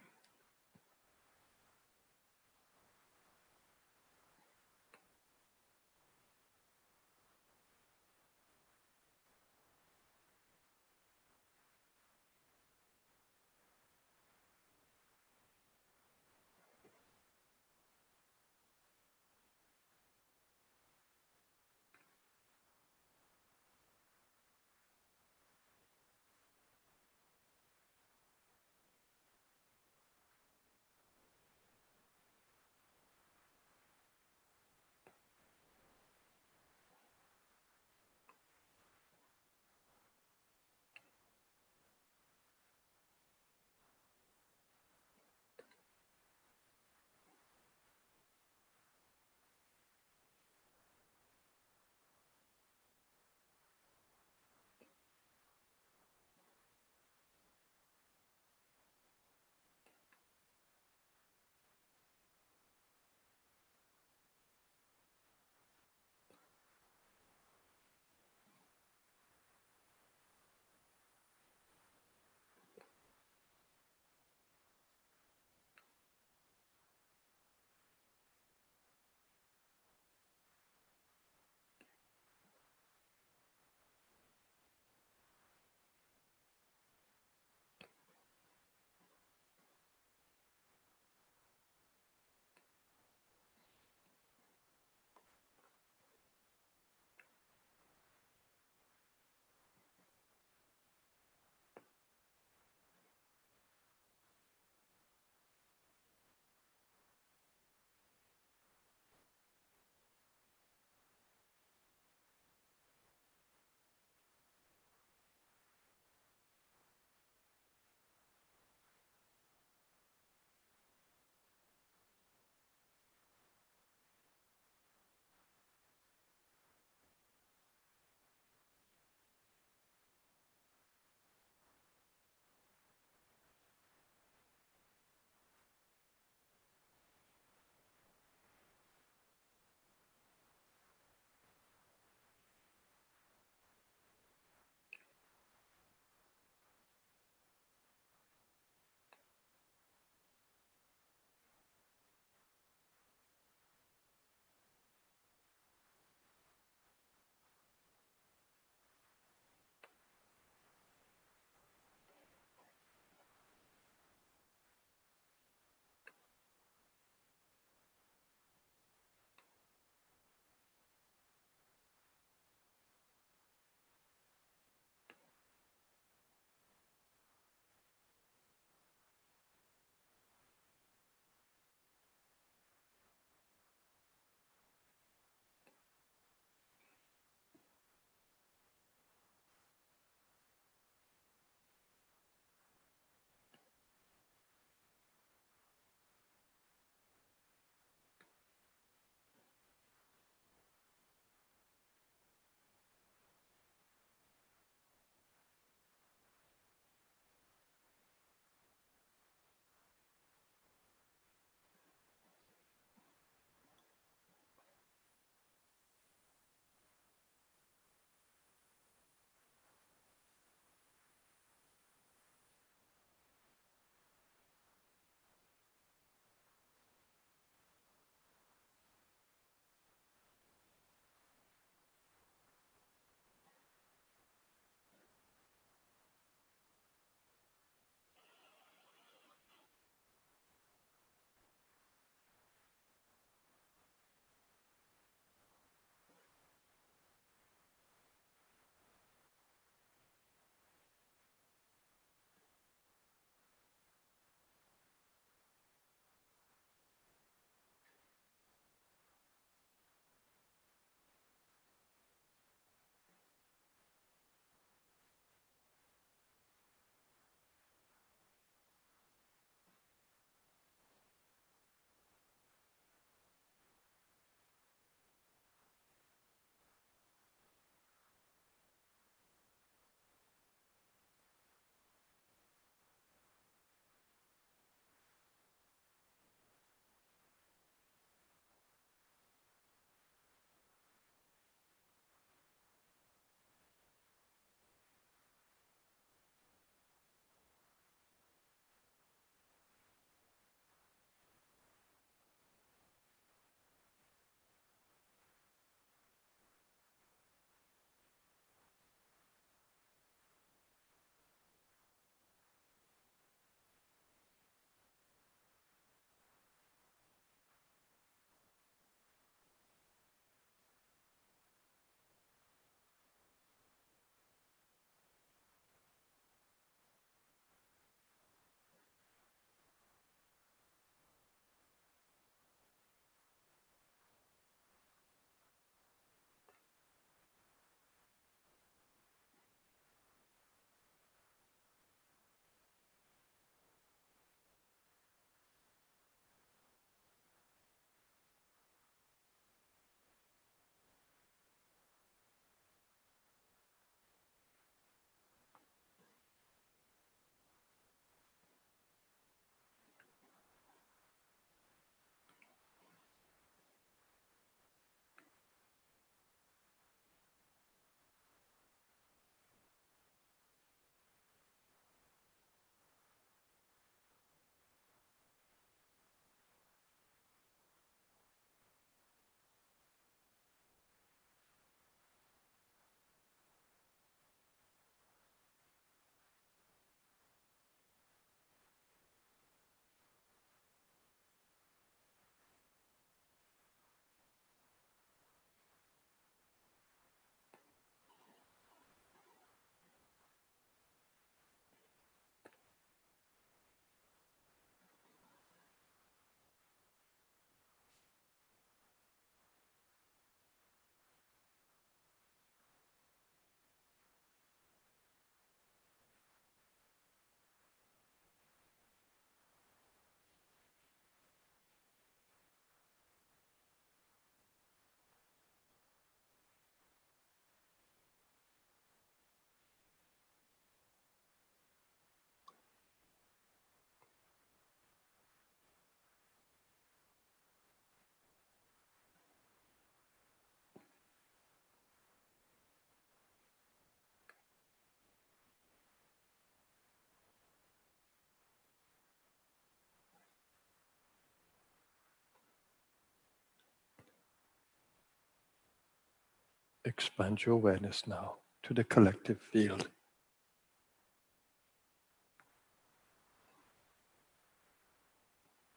Expand your awareness now to the collective field.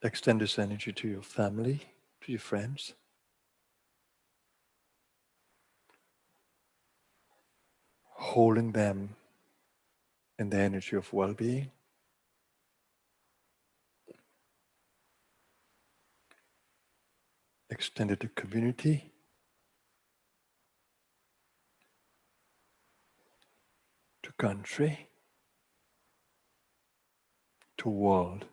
Extend this energy to your family, to your friends. Holding them in the energy of well-being. Extend it to community. To country. To world.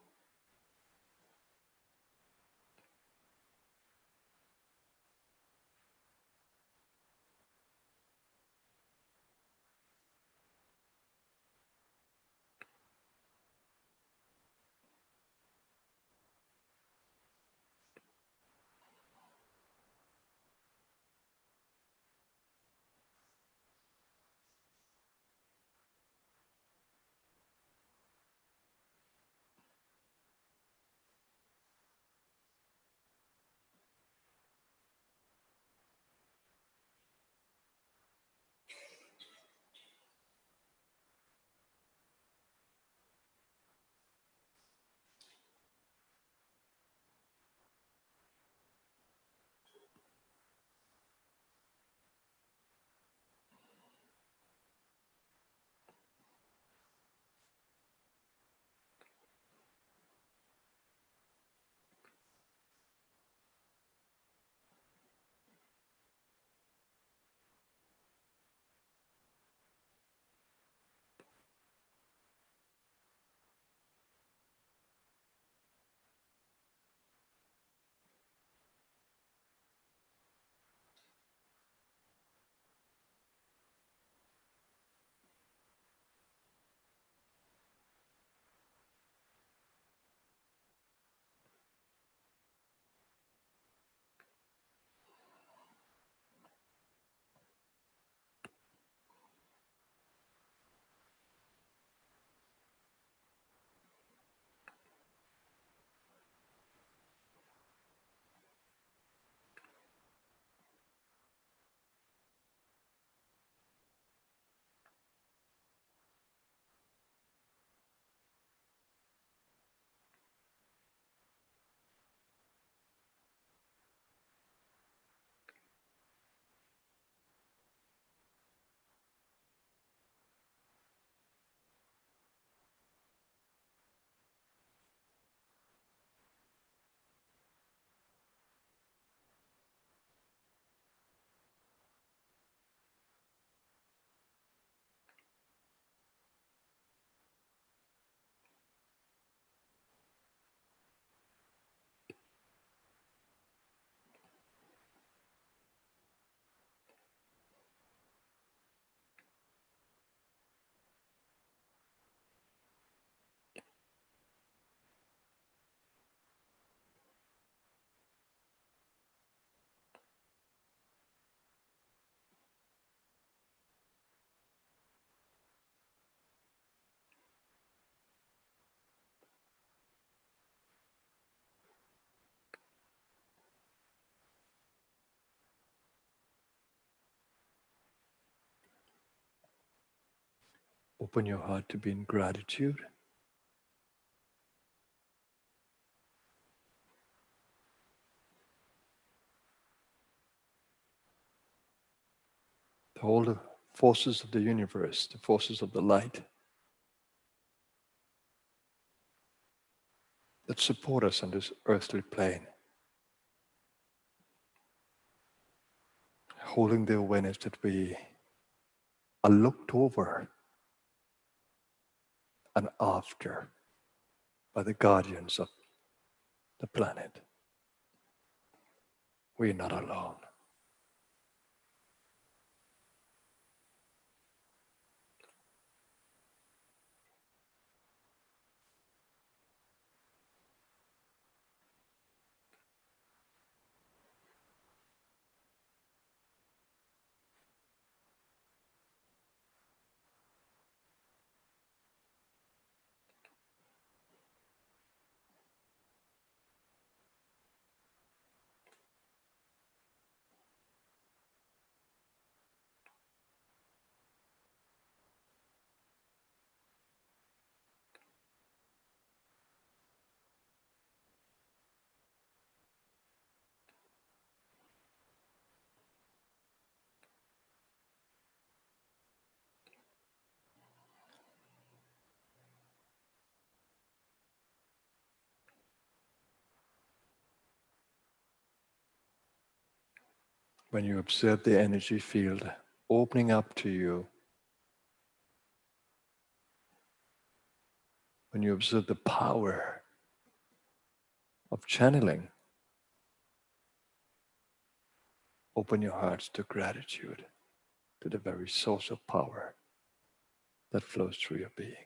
Open your heart to be in gratitude. To all the forces of the universe, the forces of the light that support us on this earthly plane. Holding the awareness that we are looked over and after by the guardians of the planet. We're not alone. When you observe the energy field opening up to you, when you observe the power of channeling, open your hearts to gratitude, to the very source of power that flows through your being.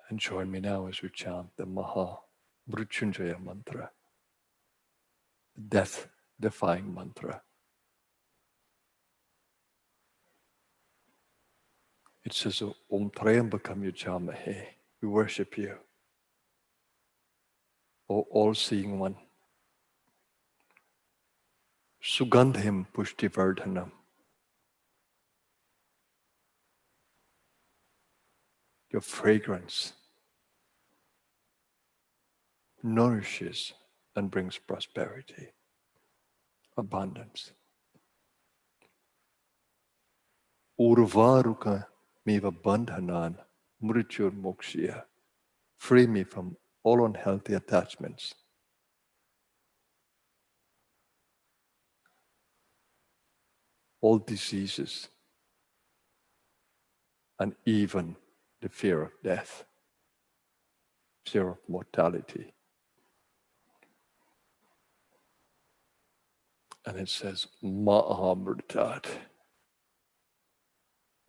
And join me now as we chant the Maha Mrityunjaya mantra, the death-defying mantra. It says, Om Trayambakam Yajamahe, we worship you, O all-seeing one. Sugandhim Pushtivardhanam, your fragrance nourishes and brings prosperity, abundance. Urvaruka miva bandhanan mrityur mokshya. Free me from all unhealthy attachments. All diseases, and even the fear of death, fear of mortality. And it says, Ma'amritat.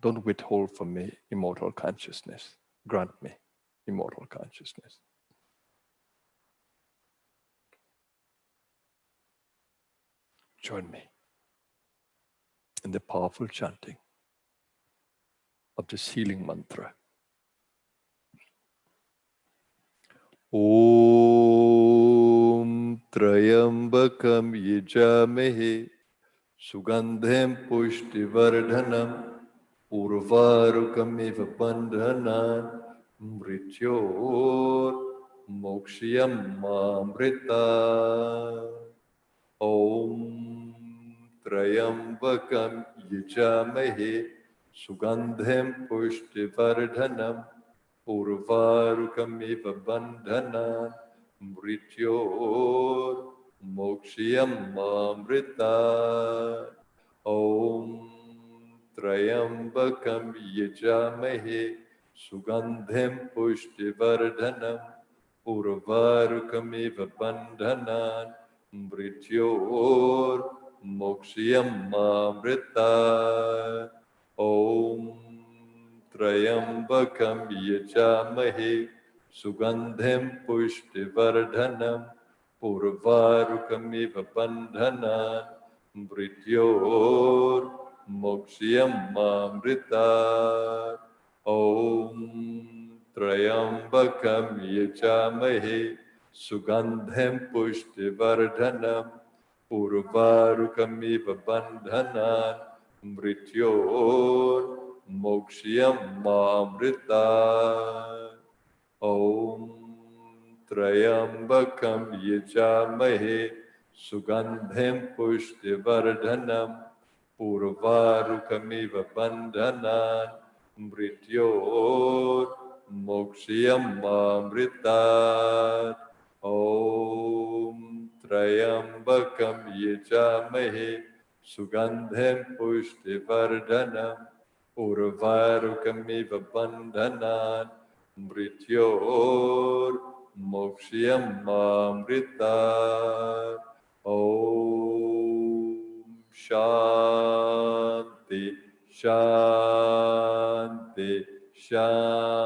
Don't withhold from me immortal consciousness. Grant me immortal consciousness. Join me in the powerful chanting of this healing mantra. Om Trayambakam Yajamahe Sugandhem Pushtivardhanam Urvarukamiva Bandhanan Mrityor Mokshiyam Mamrita. Om Trayambakam Yajamahe Sugandhem Pushtivardhanam Urvarukamiva Bandhanan Mrityor Mokshiyam Mamrita. Om Trayambakam Yajamahe Sugandhem Pushtivardhanam Urvarukamiva Bandhanan Mrityor Mokshiyam Mamrita. Om Trayambakam Yajamahe Sugandhem Pushtivardhanam Urvarukamiva Bandhanan Mrityor Mokshiyam Mamrita. Om Trayambakam Yajamahe Sugandhem Pushtivardhanam Urvarukamiva Bandhanan Mrityor Mokshiyam Mamrita. Om Trayambakam Yajamahe Sugandhem Pushtivardhanam Urvarukamiva Bandhanan Mrityor Mokshiyam Mamrita. Om Trayambakam Yajamahe Sugandhem Pushtivardhanam Urvarukamiva Bandhanan Mrityor Mokshiyam Mamrita. Om Shanti, Shanti, Shanti.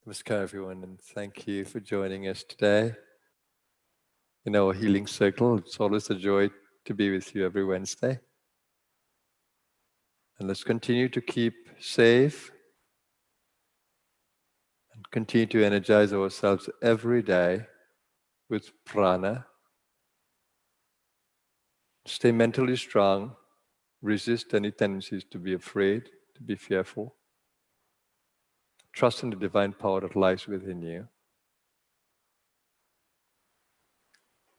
Namaskar, everyone, and thank you for joining us today in our healing circle. It's always a joy to be with you every Wednesday. And let's continue to keep safe and continue to energize ourselves every day with prana. Stay mentally strong, resist any tendencies to be afraid, to be fearful. Trust in the divine power that lies within you.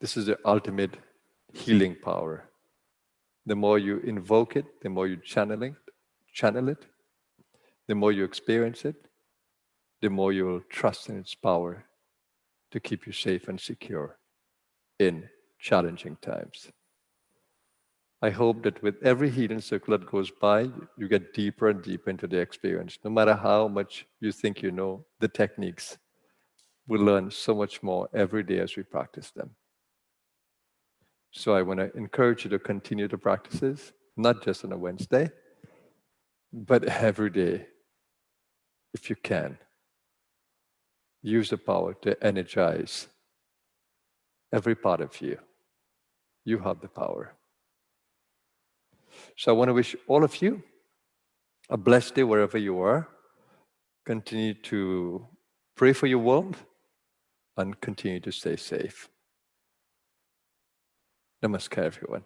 This is the ultimate healing power. The more you invoke it, the more you channel it, the more you experience it, the more you will trust in its power to keep you safe and secure in challenging times. I hope that with every healing circle that goes by, you get deeper and deeper into the experience. No matter how much you think you know the techniques, we learn so much more every day as we practice them. So I want to encourage you to continue the practices, not just on a Wednesday, but every day, if you can. Use the power to energize every part of you. You have the power. So I want to wish all of you a blessed day wherever you are. Continue to pray for your world and continue to stay safe. Namaskar, everyone.